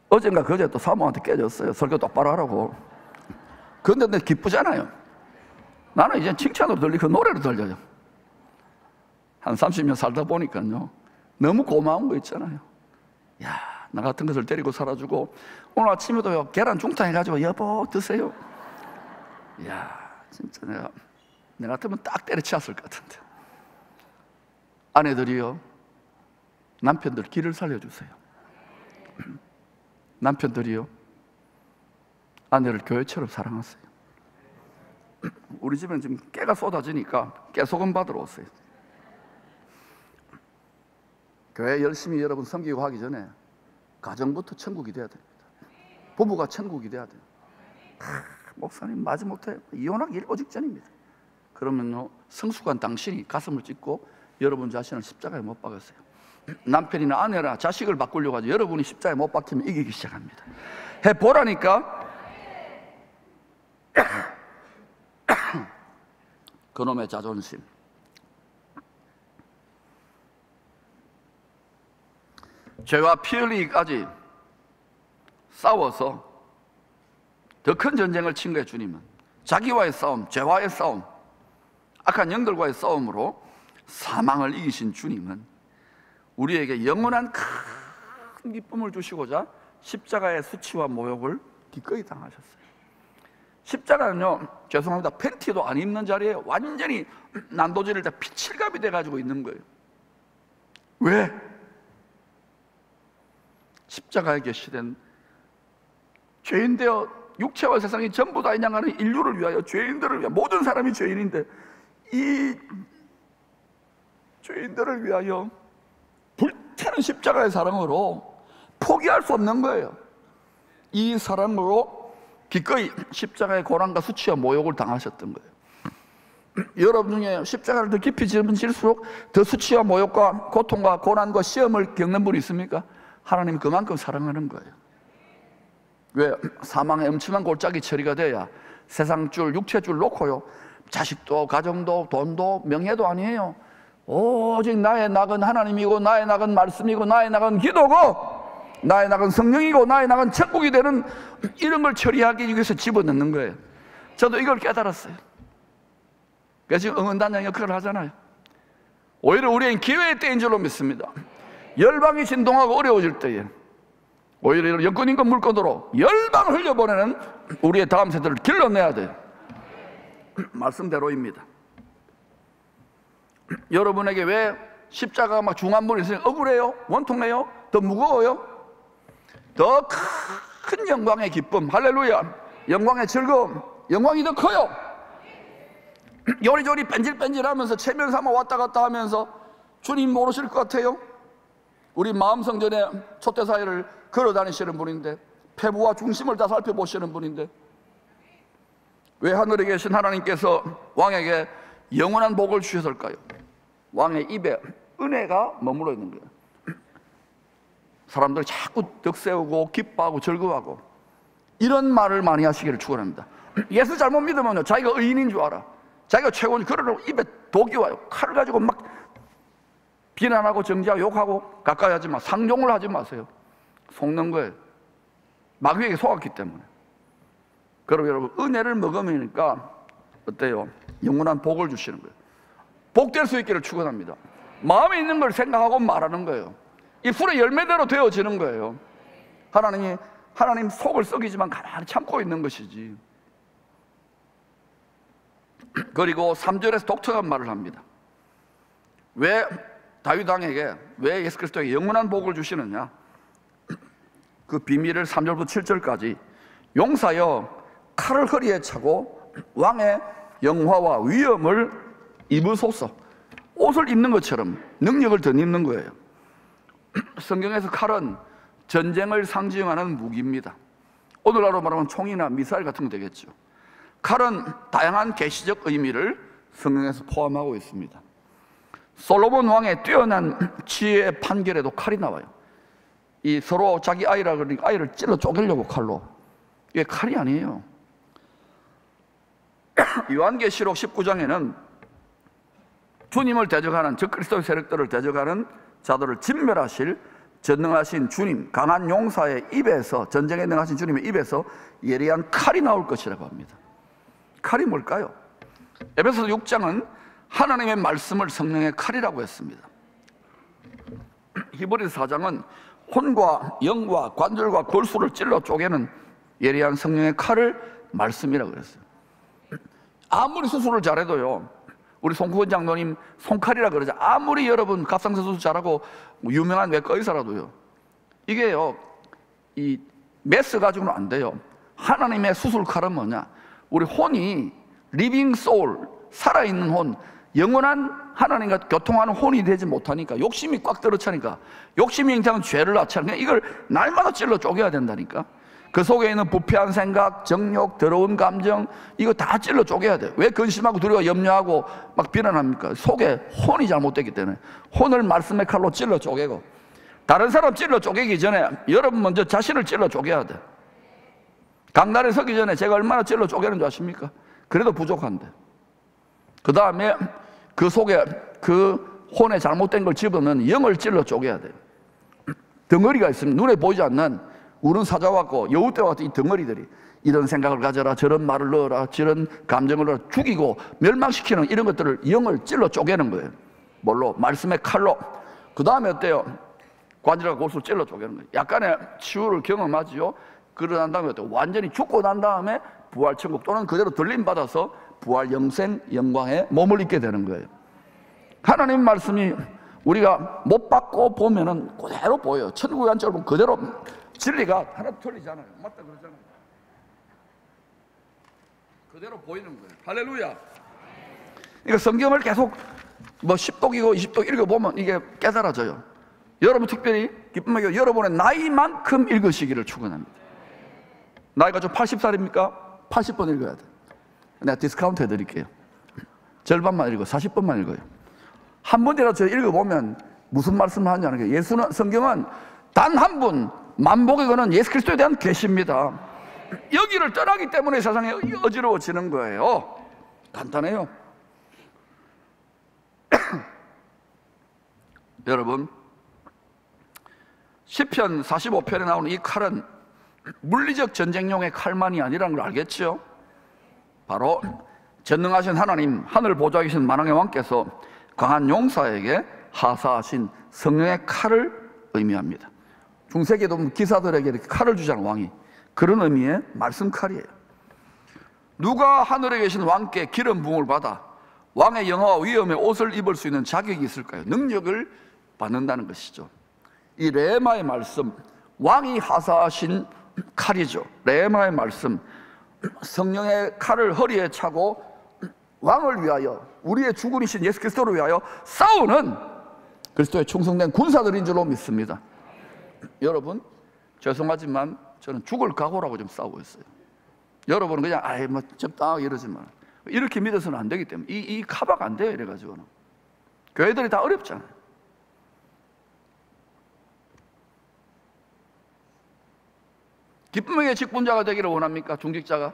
어젠가 그제 또 사모한테 깨졌어요. 설교 똑바로 하라고. 그런데 내 기쁘잖아요. 나는 이제 칭찬으로 들리고 노래로 들려요. 한 30년 살다 보니까요, 너무 고마운 거 있잖아요. 야, 나 같은 것을 데리고 살아주고 오늘 아침에도요 계란 중탕 해가지고 여보 드세요. 야, 진짜 내가 같으면 딱 때려치웠을 것 같은데. 아내들이요, 남편들 길을 살려주세요. 남편들이요, 아내를 교회처럼 사랑하세요. 우리 집은 지금 깨가 쏟아지니까 깨소금 받으러 오세요. 교회 열심히 여러분 섬기고 하기 전에 가정부터 천국이 돼야 됩니다. 부부가 천국이 돼야 돼요. 목사님 마지못해 이혼하기 일보 직전입니다. 그러면요, 성숙한 당신이 가슴을 찢고 여러분 자신을 십자가에 못 박으세요. 남편이나 아내나 자식을 바꾸려고 하죠. 여러분이 십자가에 못 박히면 이기기 시작합니다. 해보라니까. 그놈의 자존심. 죄와 피 흘리기까지 싸워서 더 큰 전쟁을 친 거예요. 주님은 자기와의 싸움, 죄와의 싸움, 악한 영들과의 싸움으로 사망을 이기신 주님은 우리에게 영원한 큰 기쁨을 주시고자 십자가의 수치와 모욕을 기꺼이 당하셨어요. 십자가는요, 죄송합니다, 팬티도 안 입는 자리에 완전히 난도질을 다 피칠갑이 돼가지고 있는 거예요. 왜? 십자가에 계시된 죄인 되어 육체와 세상이 전부 다 인양하는 인류를 위하여, 죄인들을 위하여, 모든 사람이 죄인인데 이 죄인들을 위하여 불타는 십자가의 사랑으로 포기할 수 없는 거예요. 이 사랑으로 기꺼이 십자가의 고난과 수치와 모욕을 당하셨던 거예요. 여러분 중에 십자가를 더 깊이 지면 질수록 더 수치와 모욕과 고통과 고난과 시험을 겪는 분이 있습니까? 하나님이 그만큼 사랑하는 거예요. 왜? 사망의 엄청난 골짜기 처리가 돼야 세상 줄, 육체 줄 놓고요, 자식도 가정도 돈도 명예도 아니에요. 오직 나의 낙은 하나님이고 나의 낙은 말씀이고 나의 낙은 기도고 나의 낙은 성령이고 나의 낙은 천국이 되는 이런 걸 처리하기 위해서 집어넣는 거예요. 저도 이걸 깨달았어요. 그래서 지금 응원단장 역할을 하잖아요. 오히려 우리는 기회의 때인 줄로 믿습니다. 열방이 진동하고 어려워질 때에 오히려 여권인과 물건으로 열방을 흘려보내는 우리의 다음 세대를 길러내야 돼요. 말씀대로입니다. 여러분에게 왜 십자가가 막 중한물이 있으면 억울해요? 원통해요? 더 무거워요? 더 큰 영광의 기쁨, 할렐루야, 영광의 즐거움, 영광이 더 커요. 요리조리 뺀질뺀질하면서 체면 삼아 왔다 갔다 하면서 주님 모르실 것 같아요? 우리 마음성전에 촛대사회를 걸어다니시는 분인데, 폐부와 중심을 다 살펴보시는 분인데, 왜 하늘에 계신 하나님께서 왕에게 영원한 복을 주셨을까요? 왕의 입에 은혜가 머물러 있는 거예요. 사람들이 자꾸 덕세우고 기뻐하고 즐거워하고 이런 말을 많이 하시기를 축원합니다. 예수 잘못 믿으면요, 자기가 의인인 줄 알아. 자기가 최고인, 그러려고 입에 독이 와요. 칼 가지고 막 비난하고 정죄하고 욕하고 가까이 하지 마. 상종을 하지 마세요. 속는 거예요. 마귀에게 속았기 때문에. 그럼 여러분, 은혜를 먹으니까 어때요? 영원한 복을 주시는 거예요. 복될 수 있기를 축원합니다. 마음에 있는 걸 생각하고 말하는 거예요. 이 풀의 열매대로 되어지는 거예요. 하나님 속을 썩이지만 가만히 참고 있는 것이지. 그리고 3절에서 독특한 말을 합니다. 왜 다윗 왕에게, 왜 예수 그리스도에게 영원한 복을 주시느냐? 그 비밀을 3절부터 7절까지 용사여 칼을 허리에 차고 왕의 영화와 위엄을 입으소서. 옷을 입는 것처럼 능력을 덧입는 거예요. 성경에서 칼은 전쟁을 상징하는 무기입니다. 오늘날로 말하면 총이나 미사일 같은 거 되겠죠. 칼은 다양한 계시적 의미를 성경에서 포함하고 있습니다. 솔로몬 왕의 뛰어난 지혜의 판결에도 칼이 나와요. 이 서로 자기 아이라 그러니까 아이를 찔러 쪼개려고 칼로. 이게 칼이 아니에요. 요한계시록 19장에는 주님을 대적하는, 즉 그리스도의 세력들을 대적하는 자들을 진멸하실 전능하신 주님, 강한 용사의 입에서, 전쟁에 능하신 주님의 입에서 예리한 칼이 나올 것이라고 합니다. 칼이 뭘까요? 에베소서 6장은 하나님의 말씀을 성령의 칼이라고 했습니다. 히브리서 4장은 혼과 영과 관절과 골수를 찔러 쪼개는 예리한 성령의 칼을 말씀이라고 그랬어요. 아무리 수술을 잘해도요, 우리 송구원 장로님 손칼이라 그러죠. 아무리 여러분 갑상선 수술 잘하고 유명한 외과 의사라도요, 이게요, 이 메스 가지고는 안 돼요. 하나님의 수술칼은 뭐냐? 우리 혼이 리빙 소울, 살아있는 혼, 영원한 하나님과 교통하는 혼이 되지 못하니까, 욕심이 꽉 들어차니까, 욕심이 잉태하는 죄를 낳잖아요. 이걸 날마다 찔러 쪼개야 된다니까. 그 속에 있는 부패한 생각, 정욕, 더러운 감정, 이거 다 찔러 쪼개야 돼요. 왜 근심하고 두려워 염려하고 막 비난합니까? 속에 혼이 잘못됐기 때문에 혼을 말씀의 칼로 찔러 쪼개고, 다른 사람 찔러 쪼개기 전에 여러분 먼저 자신을 찔러 쪼개야 돼. 강단에 서기 전에 제가 얼마나 찔러 쪼개는 줄 아십니까? 그래도 부족한데. 그 다음에 그 속에 그 혼에 잘못된 걸 집어넣는 영을 찔러 쪼개야 돼요. 덩어리가 있습니다. 눈에 보이지 않는 우는 사자와 같고 여우떼와 같은 이 덩어리들이, 이런 생각을 가져라, 저런 말을 넣어라, 저런 감정을 넣어라, 죽이고 멸망시키는 이런 것들을 영을 찔러 쪼개는 거예요. 뭘로? 말씀의 칼로. 그 다음에 어때요? 관절과 골수를 찔러 쪼개는 거예요. 약간의 치유를 경험하지요. 그러고 난 다음에 어때요? 완전히 죽고 난 다음에 부활천국 또는 그대로 들림받아서 부활 영생 영광에 몸을 입게 되는 거예요. 하나님 말씀이 우리가 못 받고 보면은 그대로 보여요. 천국의 안쪽으로 보면 그대로 진리가 하나도 틀리잖아요. 맞다 그러잖아요. 그대로 보이는 거예요. 할렐루야. 그러니까 성경을 계속 뭐 10독이고 20독 읽어보면 이게 깨달아져요. 여러분 특별히 기쁨하게 여러분의 나이만큼 읽으시기를 축원합니다. 나이가 좀 80살입니까? 80번 읽어야 돼. 내가 디스카운트 해드릴게요. 절반만 읽어, 40번만 읽어요. 한 번이라도 저 읽어보면 무슨 말씀을 하냐는 게, 예수는, 성경은 단 한 분, 만복의 근원 예수 그리스도에 대한 계시입니다. 여기를 떠나기 때문에 세상에 어지러워지는 거예요. 간단해요. 여러분, 시편 45편에 나오는 이 칼은 물리적 전쟁용의 칼만이 아니라는 걸 알겠죠? 바로 전능하신 하나님, 하늘 보좌에 계신 만왕의 왕께서 강한 용사에게 하사하신 성령의 칼을 의미합니다. 중세기도 기사들에게 이렇게 칼을 주잖아요, 왕이. 그런 의미의 말씀 칼이에요. 누가 하늘에 계신 왕께 기름 부음을 받아 왕의 영화와 위엄의 옷을 입을 수 있는 자격이 있을까요? 능력을 받는다는 것이죠. 이 레마의 말씀, 왕이 하사하신 칼이죠. 레마의 말씀, 성령의 칼을 허리에 차고 왕을 위하여, 우리의 주군이신 예수 그리스도를 위하여 싸우는 그리스도의 충성된 군사들인 줄로 믿습니다. 여러분, 죄송하지만 저는 죽을 각오라고 좀 싸우고 있어요. 여러분은 그냥 아이 뭐 적당하게 이러지만 이렇게 믿어서는 안 되기 때문에 이 카바가 안 돼요. 이래가지고는 교회들이 다 어렵잖아요. 기쁨의 직분자가 되기를 원합니까? 중직자가?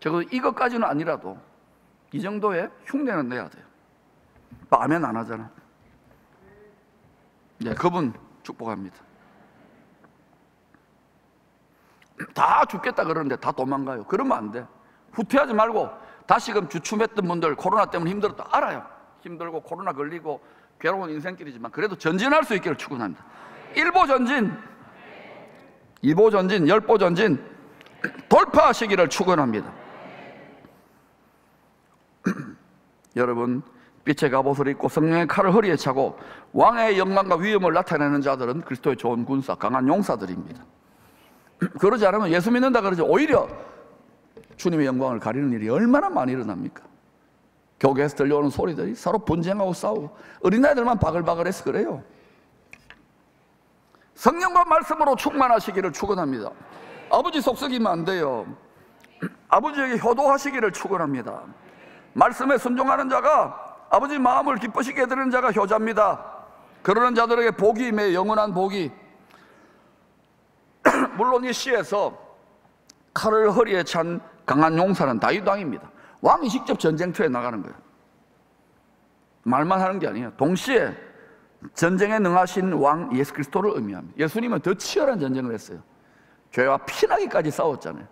적어도 이것까지는 아니라도 이 정도의 흉내는 내야 돼요. 아멘 안 하잖아. 네, 그분 축복합니다. 다 죽겠다 그러는데 다 도망가요. 그러면 안 돼. 후퇴하지 말고, 다시금 주춤했던 분들 코로나 때문에 힘들었다 알아요. 힘들고 코로나 걸리고 괴로운 인생길이지만 그래도 전진할 수 있기를 축원합니다. 1보 전진, 2보 전진, 10보 전진 돌파하시기를 축원합니다. 여러분, 빛의 갑옷을 입고 성령의 칼을 허리에 차고 왕의 영광과 위엄을 나타내는 자들은 그리스도의 좋은 군사, 강한 용사들입니다. 그러지 않으면 예수 믿는다 그러지 오히려 주님의 영광을 가리는 일이 얼마나 많이 일어납니까? 교회에서 들려오는 소리들이 서로 분쟁하고 싸우고 어린아이들만 바글바글해서 그래요. 성령과 말씀으로 충만하시기를 축원합니다. 아버지 속썩이면 안 돼요. 아버지에게 효도하시기를 축원합니다. 말씀에 순종하는 자가 아버지 마음을 기쁘시게 해드리는 자가 효자입니다. 그러는 자들에게 복이 임해 영원한 복이. 물론 이 시에서 칼을 허리에 찬 강한 용사는 다윗 왕입니다. 왕이 직접 전쟁터에 나가는 거예요. 말만 하는 게 아니에요. 동시에 전쟁에 능하신 왕 예수 그리스도를 의미합니다. 예수님은 더 치열한 전쟁을 했어요. 죄와 피나기까지 싸웠잖아요.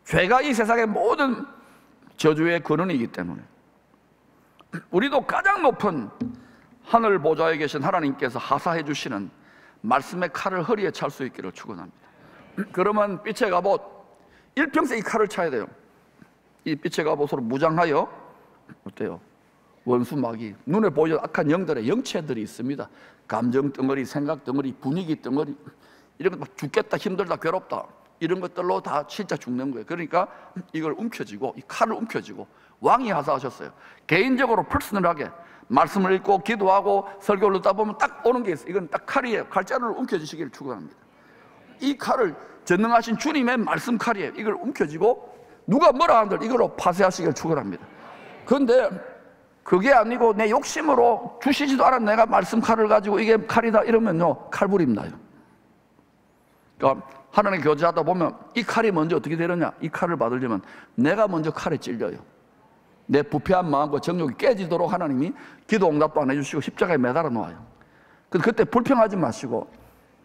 죄가 이 세상의 모든 저주의 근원이기 때문에 우리도 가장 높은 하늘 보좌에 계신 하나님께서 하사해 주시는 말씀의 칼을 허리에 찰 수 있기를 축원합니다. 그러면 빛의 갑옷, 일평생 이 칼을 차야 돼요. 이 빛의 갑옷으로 무장하여 어때요? 원수 마귀, 눈에 보이는 악한 영들의 영체들이 있습니다. 감정 덩어리, 생각 덩어리, 분위기 덩어리, 이런 것 죽겠다, 힘들다, 괴롭다, 이런 것들로 다 진짜 죽는 거예요. 그러니까 이걸 움켜쥐고, 이 칼을 움켜쥐고 왕이 하사하셨어요. 개인적으로 퍼스널하게 말씀을 읽고 기도하고 설교를 듣다 보면 딱 오는 게 있어요. 이건 딱 칼이에요. 칼자루를 움켜쥐시기를 축원합니다. 이 칼을 전능하신 주님의 말씀 칼이에요. 이걸 움켜쥐고 누가 뭐라 한들 이걸로 파쇄하시기를 축원합니다. 그런데 그게 아니고 내 욕심으로 주시지도 않은 내가 말씀 칼을 가지고 이게 칼이다 이러면요, 칼부림 나요. 그러니까 하나님 교제하다 보면 이 칼이 먼저 어떻게 되느냐, 이 칼을 받으려면 내가 먼저 칼에 찔려요. 내 부패한 마음과 정욕이 깨지도록 하나님이 기도 응답도 안 해주시고 십자가에 매달아 놓아요. 그때 불평하지 마시고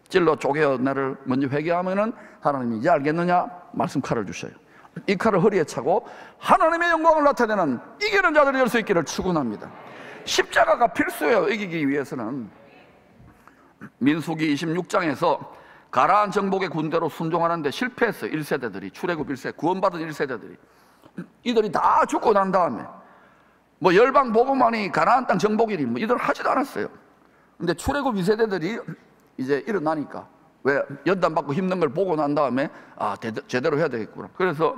찔러 쪼개어 나를 먼저 회개하면은 하나님이 이제 알겠느냐 말씀 칼을 주셔요. 이 칼을 허리에 차고 하나님의 영광을 나타내는 이기는 자들이 될 수 있기를 축원합니다. 십자가가 필수예요. 이기기 위해서는. 민수기 26장에서 가나안 정복의 군대로 순종하는데 실패했어요. 1세대들이, 출애굽 1세, 구원받은 1세대들이. 이들이 다 죽고 난 다음에 뭐 열방 복음만이 가나안 땅 정복이니 뭐 이들 하지도 않았어요. 근데 출애굽 2세대들이 이제 일어나니까, 왜 연단받고 힘든 걸 보고 난 다음에 아 제대로 해야 되겠구나. 그래서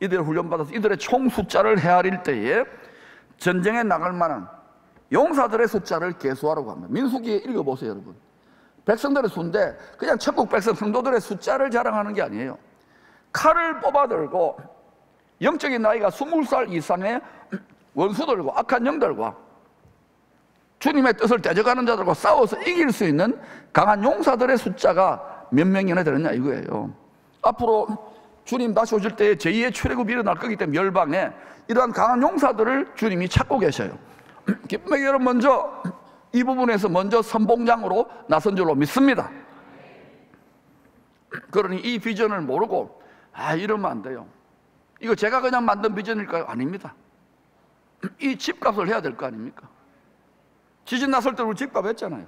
이들 훈련받아서 이들의 총 숫자를 헤아릴 때에 전쟁에 나갈 만한 용사들의 숫자를 계수하라고 합니다. 민수기에 읽어보세요 여러분. 백성들의 수인데 그냥 천국 백성 성도들의 숫자를 자랑하는 게 아니에요. 칼을 뽑아들고 영적인 나이가 20살 이상의 원수들과 악한 영들과 주님의 뜻을 대적하는 자들과 싸워서 이길 수 있는 강한 용사들의 숫자가 몇 명이나 되느냐 이거예요. 앞으로 주님 다시 오실 때에 제2의 출애굽이 일어날 거기 때문에 열방에 이러한 강한 용사들을 주님이 찾고 계셔요. 기쁨의 여러분, 먼저 이 부분에서 먼저 선봉장으로 나선 줄로 믿습니다. 그러니 이 비전을 모르고 아 이러면 안 돼요. 이거 제가 그냥 만든 비전일까요? 아닙니다. 이 집값을 해야 될 거 아닙니까? 지진 났을 때 우리 집값 했잖아요.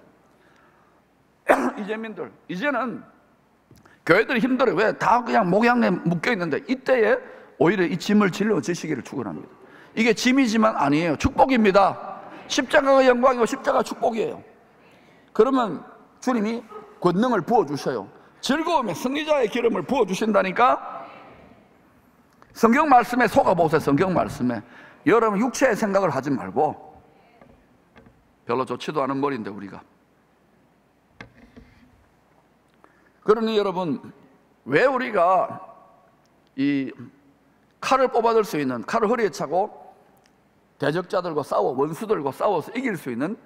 이재민들 이제는 교회들이 힘들어요. 왜? 다 그냥 목양에 묶여있는데 이때에 오히려 이 짐을 짊어지시기를 축원합니다. 이게 짐이지만 아니에요. 축복입니다. 십자가가 영광이고 십자가 축복이에요. 그러면 주님이 권능을 부어주셔요. 즐거움에 승리자의 기름을 부어주신다니까. 성경 말씀에 속아보세요. 성경 말씀에 여러분 육체의 생각을 하지 말고, 별로 좋지도 않은 머리인데 우리가. 그러니 여러분, 왜 우리가 이 칼을 뽑아들 수 있는, 칼을 허리에 차고 대적자들과 싸워, 원수들과 싸워서 이길 수 있는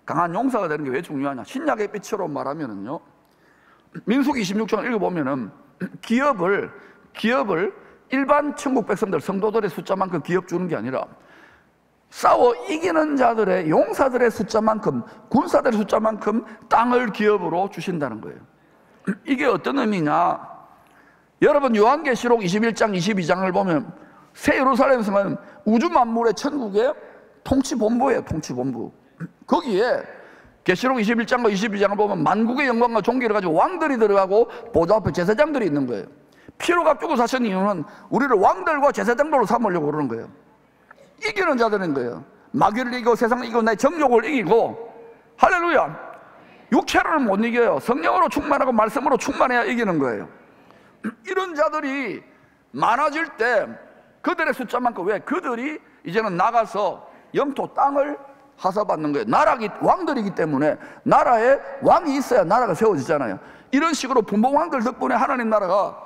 강한 용사가 되는 게 왜 중요하냐? 신약의 빛으로 말하면은요, 민수기 26장 읽어보면은 기업을 일반 천국 백성들, 성도들의 숫자만큼 기업 주는 게 아니라 싸워 이기는 자들의, 용사들의 숫자만큼, 군사들의 숫자만큼 땅을 기업으로 주신다는 거예요. 이게 어떤 의미냐? 여러분 요한계시록 21장 22장을 보면 새 예루살렘 성은 우주 만물의 천국의 통치본부예요. 통치본부. 거기에 계시록 21장과 22장을 보면 만국의 영광과 존귀를 가지고 왕들이 들어가고 보좌 앞에 제사장들이 있는 거예요. 피로 값주고 사신 이유는 우리를 왕들과 제사장들로 삼으려고 그러는 거예요. 이기는 자들인 거예요. 마귀를 이기고 세상을 이기고 내 정욕을 이기고, 할렐루야, 육체로는 못 이겨요. 성령으로 충만하고 말씀으로 충만해야 이기는 거예요. 이런 자들이 많아질 때 그들의 숫자만큼, 왜? 그들이 이제는 나가서 영토 땅을 하사받는 거예요. 나라기 왕들이기 때문에 나라에 왕이 있어야 나라가 세워지잖아요. 이런 식으로 분봉왕들 덕분에 하나님 나라가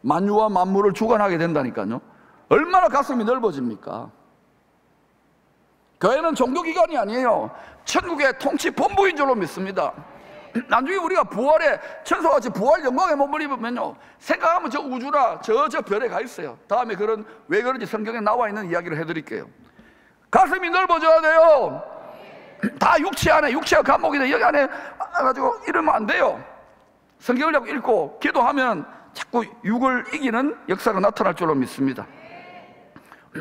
만유와 만물을 주관하게 된다니까요. 얼마나 가슴이 넓어집니까? 교회는 종교기관이 아니에요. 천국의 통치 본부인 줄로 믿습니다. 나중에 우리가 부활에, 천사같이 부활 영광에 몸을 입으면요, 생각하면 저 우주나 저 별에 가 있어요. 다음에 그런, 왜 그런지 성경에 나와 있는 이야기를 해드릴게요. 가슴이 넓어져야 돼요. 다 육체 안에, 육체가 감옥이다 여기 안에 가지고 이러면 안 돼요. 성경을 자꾸 읽고 기도하면 자꾸 육을 이기는 역사가 나타날 줄로 믿습니다.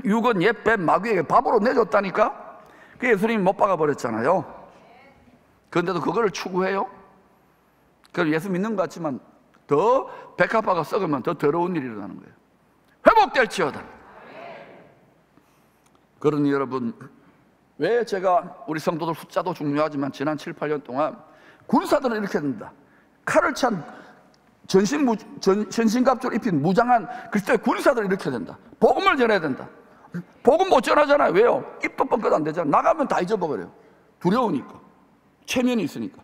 육은 옛뱀 마귀에게 밥으로 내줬다니까. 그 예수님이 못 박아버렸잖아요. 그런데도 그거를 추구해요? 그럼 예수 믿는 것 같지만 더 백합화가 썩으면 더 더러운 일이 일어나는 거예요. 회복될지어다. 그러니 여러분, 왜 제가 우리 성도들 숫자도 중요하지만 지난 7, 8년 동안 군사들은 이렇게 된다. 칼을 찬 전신갑주를 입힌 무장한 그리스도의 군사들은 이렇게 된다. 복음을 전해야 된다. 복음 못 전하잖아요. 왜요? 입도 뻥끗 안 되잖아요. 나가면 다 잊어버려요. 두려우니까, 체면이 있으니까.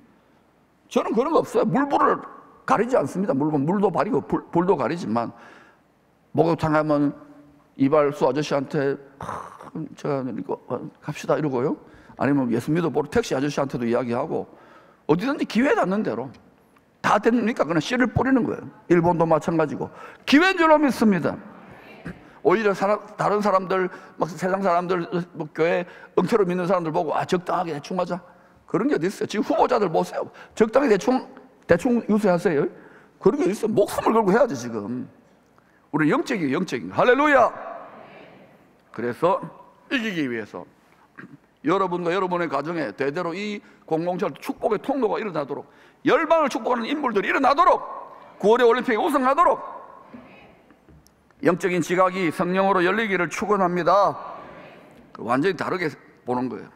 저는 그런 거 없어요. 물불을 가리지 않습니다. 물론 물도 가리고 불도 가리지만, 목욕탕 가면 이발소 아저씨한테 제가 이거 갑시다 이러고요. 아니면 예수 믿어보러 택시 아저씨한테도 이야기하고, 어디든지 기회 닿는 대로 다 됩니까? 그냥 씨를 뿌리는 거예요. 일본도 마찬가지고. 기회인 줄로 믿습니다. 오히려 다른 사람들, 막 세상 사람들, 뭐 교회 엉터로 믿는 사람들 보고, 아, 적당하게 대충 하자. 그런 게 어디 있어요? 지금 후보자들 보세요. 적당히 대충 유세하세요. 그런 게 있어요. 목숨을 걸고 해야지, 지금. 우리 영적이에요, 영적인 거. 할렐루야! 그래서 이기기 위해서 여러분과 여러분의 가정에 대대로 이 공동체를 축복의 통로가 일어나도록, 열방을 축복하는 인물들이 일어나도록, 9월의 올림픽에 우승하도록 영적인 지각이 성령으로 열리기를 축원합니다. 완전히 다르게 보는 거예요.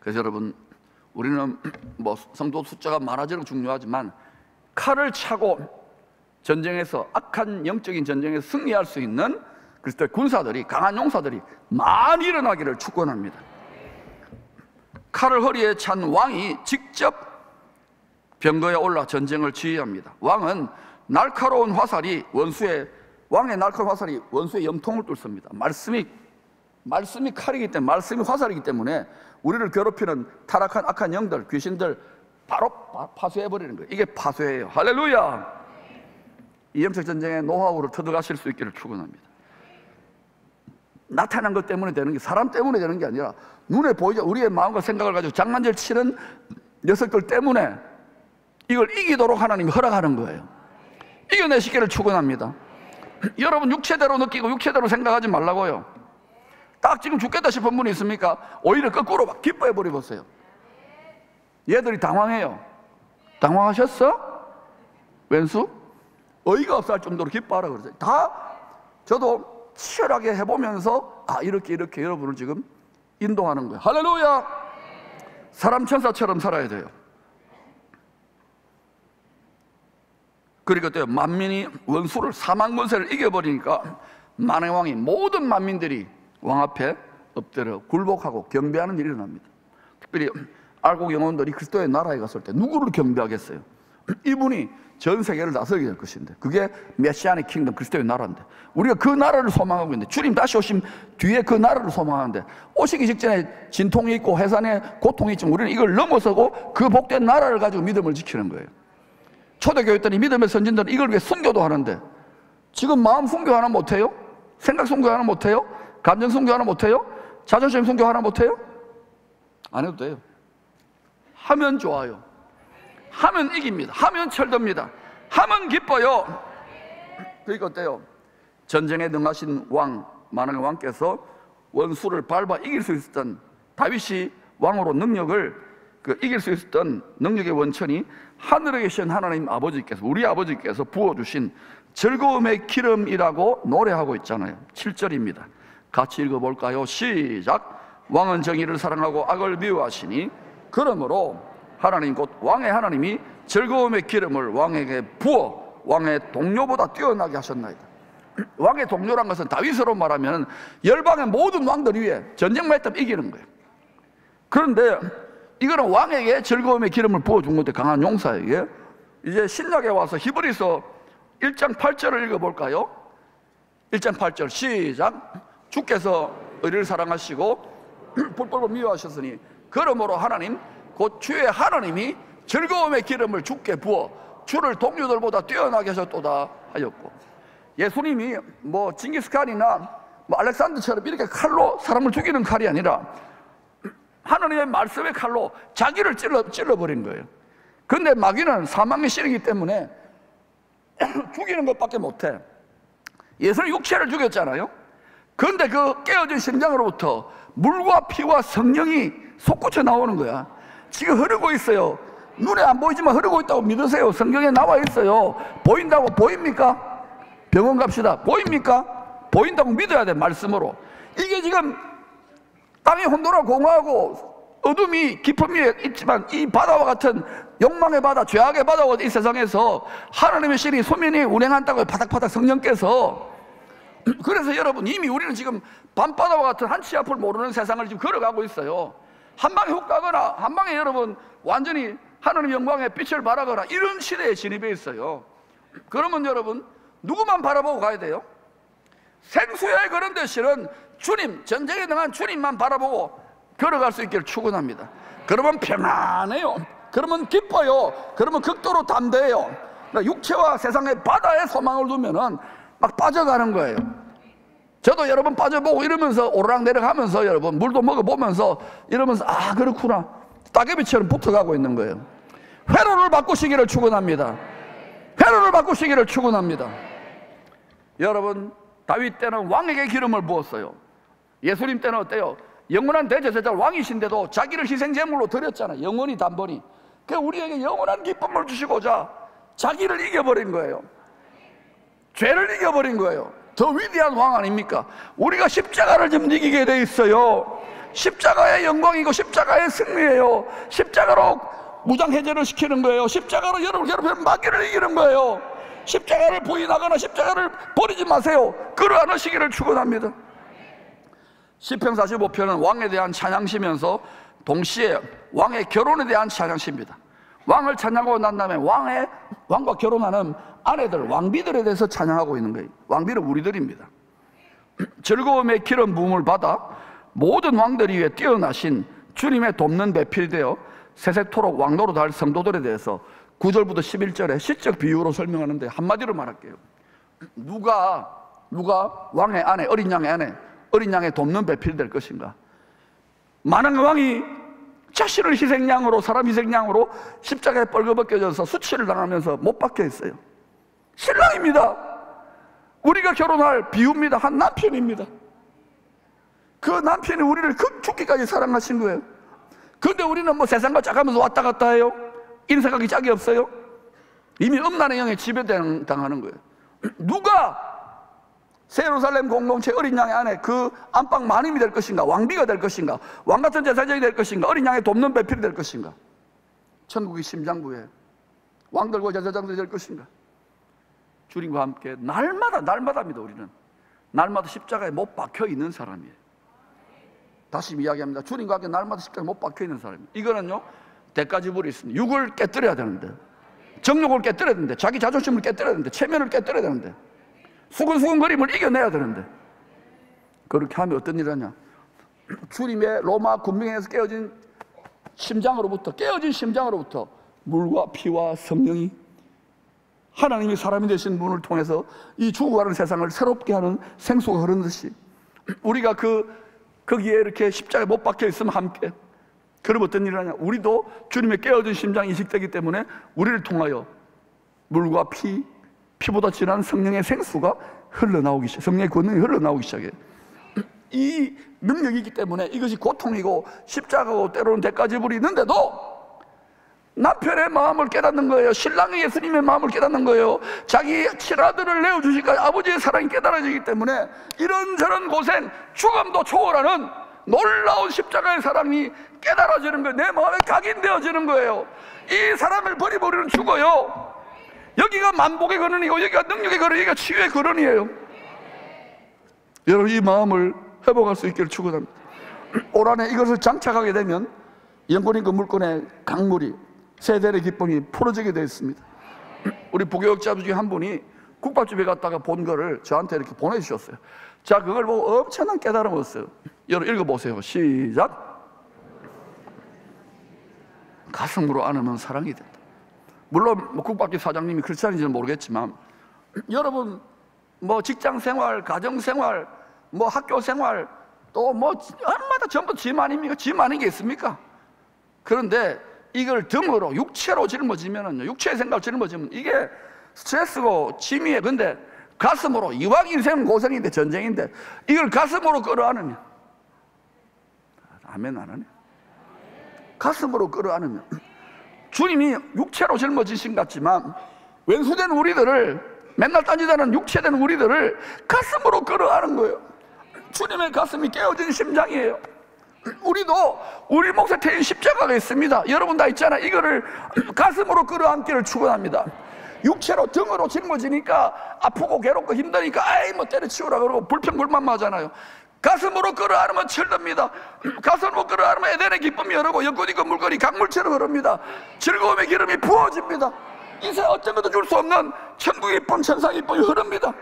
그래서 여러분, 우리는 뭐 성도 숫자가 많아지는 건 중요하지만 칼을 차고 전쟁에서, 악한 영적인 전쟁에서 승리할 수 있는 그리스도의 군사들이, 강한 용사들이 많이 일어나기를 축원합니다. 칼을 허리에 찬 왕이 직접 병거에 올라 전쟁을 지휘합니다. 왕은 날카로운 화살이 왕의 날카로운 화살이 원수의 염통을 뚫습니다. 말씀이 칼이기 때문에, 말씀이 화살이기 때문에 우리를 괴롭히는 타락한 악한 영들, 귀신들 바로 파쇄해버리는 거예요. 이게 파쇄예요. 할렐루야! 이 영적 전쟁의 노하우를 터득하실 수 있기를 축원합니다. 나타난 것 때문에 되는 게, 사람 때문에 되는 게 아니라 눈에 보이죠. 우리의 마음과 생각을 가지고 장난질 치는 녀석들 때문에 이걸 이기도록 하나님이 허락하는 거예요. 이겨내시기를 축원합니다. 여러분, 육체대로 느끼고 육체대로 생각하지 말라고요. 딱 지금 죽겠다 싶은 분이 있습니까? 오히려 거꾸로 막 기뻐해 버리세요. 얘들이 당황해요. 당황하셨어? 왼수? 어이가 없어 할 정도로 기뻐하라 그러죠. 다 저도 치열하게 해보면서, 아, 이렇게 여러분을 지금 인도하는 거예요. 할렐루야! 사람 천사처럼 살아야 돼요. 그리고 또 만민이 원수를, 사망 권세를 이겨버리니까 만왕의 왕이, 모든 만민들이 왕 앞에 엎드려 굴복하고 경배하는 일이 일어납니다. 특별히 알곡 영혼들이 그리스도의 나라에 갔을 때 누구를 경배하겠어요? 이분이 전 세계를 다스리게 될 것인데, 그게 메시아닉 킹덤, 그리스도의 나라인데, 우리가 그 나라를 소망하고 있는데, 주님 다시 오심 뒤에 그 나라를 소망하는데, 오시기 직전에 진통이 있고 해산의 고통이 있지만 우리는 이걸 넘어서고 그 복된 나라를 가지고 믿음을 지키는 거예요. 초대교회들이, 믿음의 선진들은 이걸 위해 순교도 하는데, 지금 마음 순교 하나 못해요? 생각 순교 하나 못해요? 감정 순교 하나 못해요? 자존심 순교 하나 못해요? 안 해도 돼요. 하면 좋아요. 하면 이깁니다. 하면 철듭니다. 하면 기뻐요. 그러니까 어때요? 전쟁에 능하신 왕, 만왕의 왕께서 원수를 밟아 이길 수 있었던, 다윗이 왕으로 이길 수 있었던 능력의 원천이 하늘에 계신 하나님 아버지께서, 우리 아버지께서 부어주신 즐거움의 기름이라고 노래하고 있잖아요. 7절입니다. 같이 읽어볼까요? 시작. 왕은 정의를 사랑하고 악을 미워하시니 그러므로 하나님 곧 왕의 하나님이 즐거움의 기름을 왕에게 부어 왕의 동료보다 뛰어나게 하셨나이다. 왕의 동료란 것은 다윗으로 말하면 열방의 모든 왕들 위에 전쟁만 했다면 이기는 거예요. 그런데 이거는 왕에게 즐거움의 기름을 부어준 건데, 강한 용사에게. 이제 신약에 와서 히브리서 1장 8절을 읽어볼까요? 1장 8절 시작. 주께서 의리를 사랑하시고 불법을 미워하셨으니 그러므로 하나님 곧 주의 하나님이 즐거움의 기름을 주께 부어 주를 동료들보다 뛰어나게 하셨도다 하였고, 예수님이 뭐 징기스칸이나 뭐 알렉산더처럼 이렇게 칼로 사람을 죽이는 칼이 아니라 하나님의 말씀의 칼로 자기를 찔러버린 거예요. 그런데 마귀는 사망의 신이기 때문에 죽이는 것밖에 못해. 예수는 육체를 죽였잖아요. 그런데 그 깨어진 심장으로부터 물과 피와 성령이 솟구쳐 나오는 거야. 지금 흐르고 있어요. 눈에 안 보이지만 흐르고 있다고 믿으세요. 성경에 나와 있어요. 보인다고? 보입니까? 병원 갑시다. 보입니까? 보인다고 믿어야 돼, 말씀으로. 이게 지금 땅이 혼돈하고 공허하고 어둠이 깊음 위에 있지만 이 바다와 같은 욕망의 바다, 죄악의 바다와 이 세상에서 하나님의 신이 소민이 운행한다고요. 바닥바닥 성령께서. 그래서 여러분, 이미 우리는 지금 밤바다와 같은 한치 앞을 모르는 세상을 지금 걸어가고 있어요. 한 방에 훅 가거나 한 방에 여러분 완전히 하나님 영광의 빛을 발하거나 이런 시대에 진입해 있어요. 그러면 여러분 누구만 바라보고 가야 돼요? 생수의 그런 대신은 주님, 전쟁에 능한 주님만 바라보고 걸어갈 수 있기를 축원합니다. 그러면 평안해요. 그러면 기뻐요. 그러면 극도로 담대해요. 육체와 세상의 바다에 소망을 두면은 막 빠져가는 거예요. 저도 여러 번 빠져보고 이러면서 오르락내리락 하면서 여러분 물도 먹어보면서 이러면서 아 그렇구나, 따개비처럼 붙어가고 있는 거예요. 회로를 바꾸시기를 축원합니다. 회로를 바꾸시기를 축원합니다. 여러분, 다윗 때는 왕에게 기름을 부었어요. 예수님 때는 어때요? 영원한 대제사장 왕이신데도 자기를 희생제물로 드렸잖아요. 영원히 단번이. 그러니까 우리에게 영원한 기쁨을 주시고자 자기를 이겨버린 거예요. 죄를 이겨버린 거예요. 더 위대한 왕 아닙니까? 우리가 십자가를 좀 이기게 돼 있어요. 십자가의 영광이고 십자가의 승리예요. 십자가로 무장해제를 시키는 거예요. 십자가로 여러분 마귀를 이기는 거예요. 십자가를 부인하거나 십자가를 버리지 마세요. 끌어안으시기를 축원합니다. 시편 45편은 왕에 대한 찬양시면서 동시에 왕의 결혼에 대한 찬양시입니다. 왕을 찬양하고 난 다음에 왕과 결혼하는 아내들, 왕비들에 대해서 찬양하고 있는 거예요. 왕비는 우리들입니다. 즐거움의 기름 부음을 받아 모든 왕들 위에 뛰어나신 주님의 돕는 배필되어 세세토록 왕노로 달 성도들에 대해서 9절부터 11절에 시적 비유로 설명하는데 한마디로 말할게요. 누가 왕의 아내, 어린 양의 아내, 어린 양의 돕는 배필될 것인가? 많은 왕이 자신을 희생양으로, 사람 희생양으로 십자가에 뻘거벗겨져서 수치를 당하면서 못 박혀 있어요. 신랑입니다. 우리가 결혼할 비유입니다. 한 남편입니다. 그 남편이 우리를 죽기까지 사랑하신 거예요. 그런데 우리는 뭐 세상과 짝하면서 왔다 갔다 해요. 인생각이 짝이 없어요. 이미 음란의 영에 지배당하는 거예요. 누가 새 예루살렘 공동체 어린 양의 안에 그 안방 마님이 될 것인가? 왕비가 될 것인가? 왕같은 제사장이 될 것인가? 어린 양의 돕는 배필이 될 것인가? 천국의 심장부에 왕들과 제사장들이 될 것인가? 주님과 함께 날마다입니다. 우리는 날마다 십자가에 못 박혀 있는 사람이에요. 다시 이야기합니다. 주님과 함께 날마다 십자가에 못 박혀 있는 사람이에요. 이거는요 대가지불이 있습니다. 육을 깨뜨려야 되는데, 정욕을 깨뜨려야 되는데, 자기 자존심을 깨뜨려야 되는데, 체면을 깨뜨려야 되는데, 수근수근거림을 이겨내야 되는데, 그렇게 하면 어떤 일이 하냐? 주님의 로마 군병에서 깨어진 심장으로부터 물과 피와 성령이 하나님이 사람이 되신 분을 통해서 이 죽어가는 세상을 새롭게 하는 생수가 흐르듯이 우리가 거기에 이렇게 십자가에 못 박혀 있으면 함께, 그럼 어떤 일을 하냐? 우리도 주님의 깨어진 심장이 이식되기 때문에 우리를 통하여 물과 피보다 진한 성령의 생수가 흘러나오기 시작해요. 성령의 권능이 흘러나오기 시작해요. 이 능력이 있기 때문에 이것이 고통이고 십자가고 때로는 대가지불이 있는데도 남편의 마음을 깨닫는 거예요. 신랑이 예수님의 마음을 깨닫는 거예요. 자기 친아들을 내어주실까 아버지의 사랑이 깨달아지기 때문에 이런저런 고생, 죽음도 초월하는 놀라운 십자가의 사랑이 깨달아지는 거예요. 내 마음에 각인되어지는 거예요. 이 사람을 버리버리는 죽어요. 여기가 만복의 근원이고 여기가 능력의 근원, 여기가 치유의 근원이에요. 여러분, 이 마음을 회복할 수 있기를 축원합니다. 올 한해 이것을 장착하게 되면 영혼인 그 물건의 강물이, 세대의 기쁨이 풀어지게 되어 있습니다. 우리 부교육자 중에 한 분이 국밥집에 갔다가 본 거를 저한테 이렇게 보내주셨어요. 자, 그걸 보고 엄청난 깨달음을 얻었어요. 여러분 읽어보세요. 시작. 가슴으로 안으면 사랑이 된다. 물론 국밥집 사장님이 크리스찬인지는 모르겠지만, 여러분 직장생활, 가정생활, 학교생활, 또 얼마나 전부 짐 아닙니까? 짐 아닌 게 있습니까? 그런데 이걸 등으로, 육체로 짊어지면은요, 육체의 생각을 짊어지면 이게 스트레스고 짐이에요. 근데 가슴으로, 이왕 인생은 고생인데, 전쟁인데, 이걸 가슴으로 끌어안으면, 아멘 안 하네. 가슴으로 끌어안으면 주님이 육체로 짊어지신 것 같지만 왼수된 우리들을, 맨날 딴짓하는 육체된 우리들을 가슴으로 끌어안은 거예요. 주님의 가슴이 깨어진 심장이에요. 우리도 우리 몫에 태인 십자가가 있습니다. 여러분 다 있잖아요. 이거를 가슴으로 끌어안기를 축원합니다. 육체로 등으로 짊어지니까 아프고 괴롭고 힘드니까 때려치우라 그러고 불평불만하잖아요. 가슴으로 끌어안으면 철듭니다. 가슴으로 끌어안으면 에덴의 기쁨이 흐르고 연꽃이 그 물건이 강물처럼 흐릅니다. 즐거움의 기름이 부어집니다. 이세 어떤 것도 줄 수 없는 천국의 기쁨, 천상의 기쁨이 흐릅니다.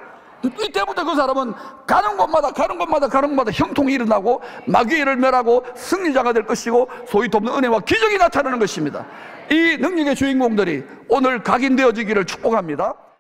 이때부터 그 사람은 가는 곳마다 형통이 일어나고 마귀를 멸하고 승리자가 될 것이고 소위 돕는 은혜와 기적이 나타나는 것입니다. 이 능력의 주인공들이 오늘 각인되어지기를 축복합니다.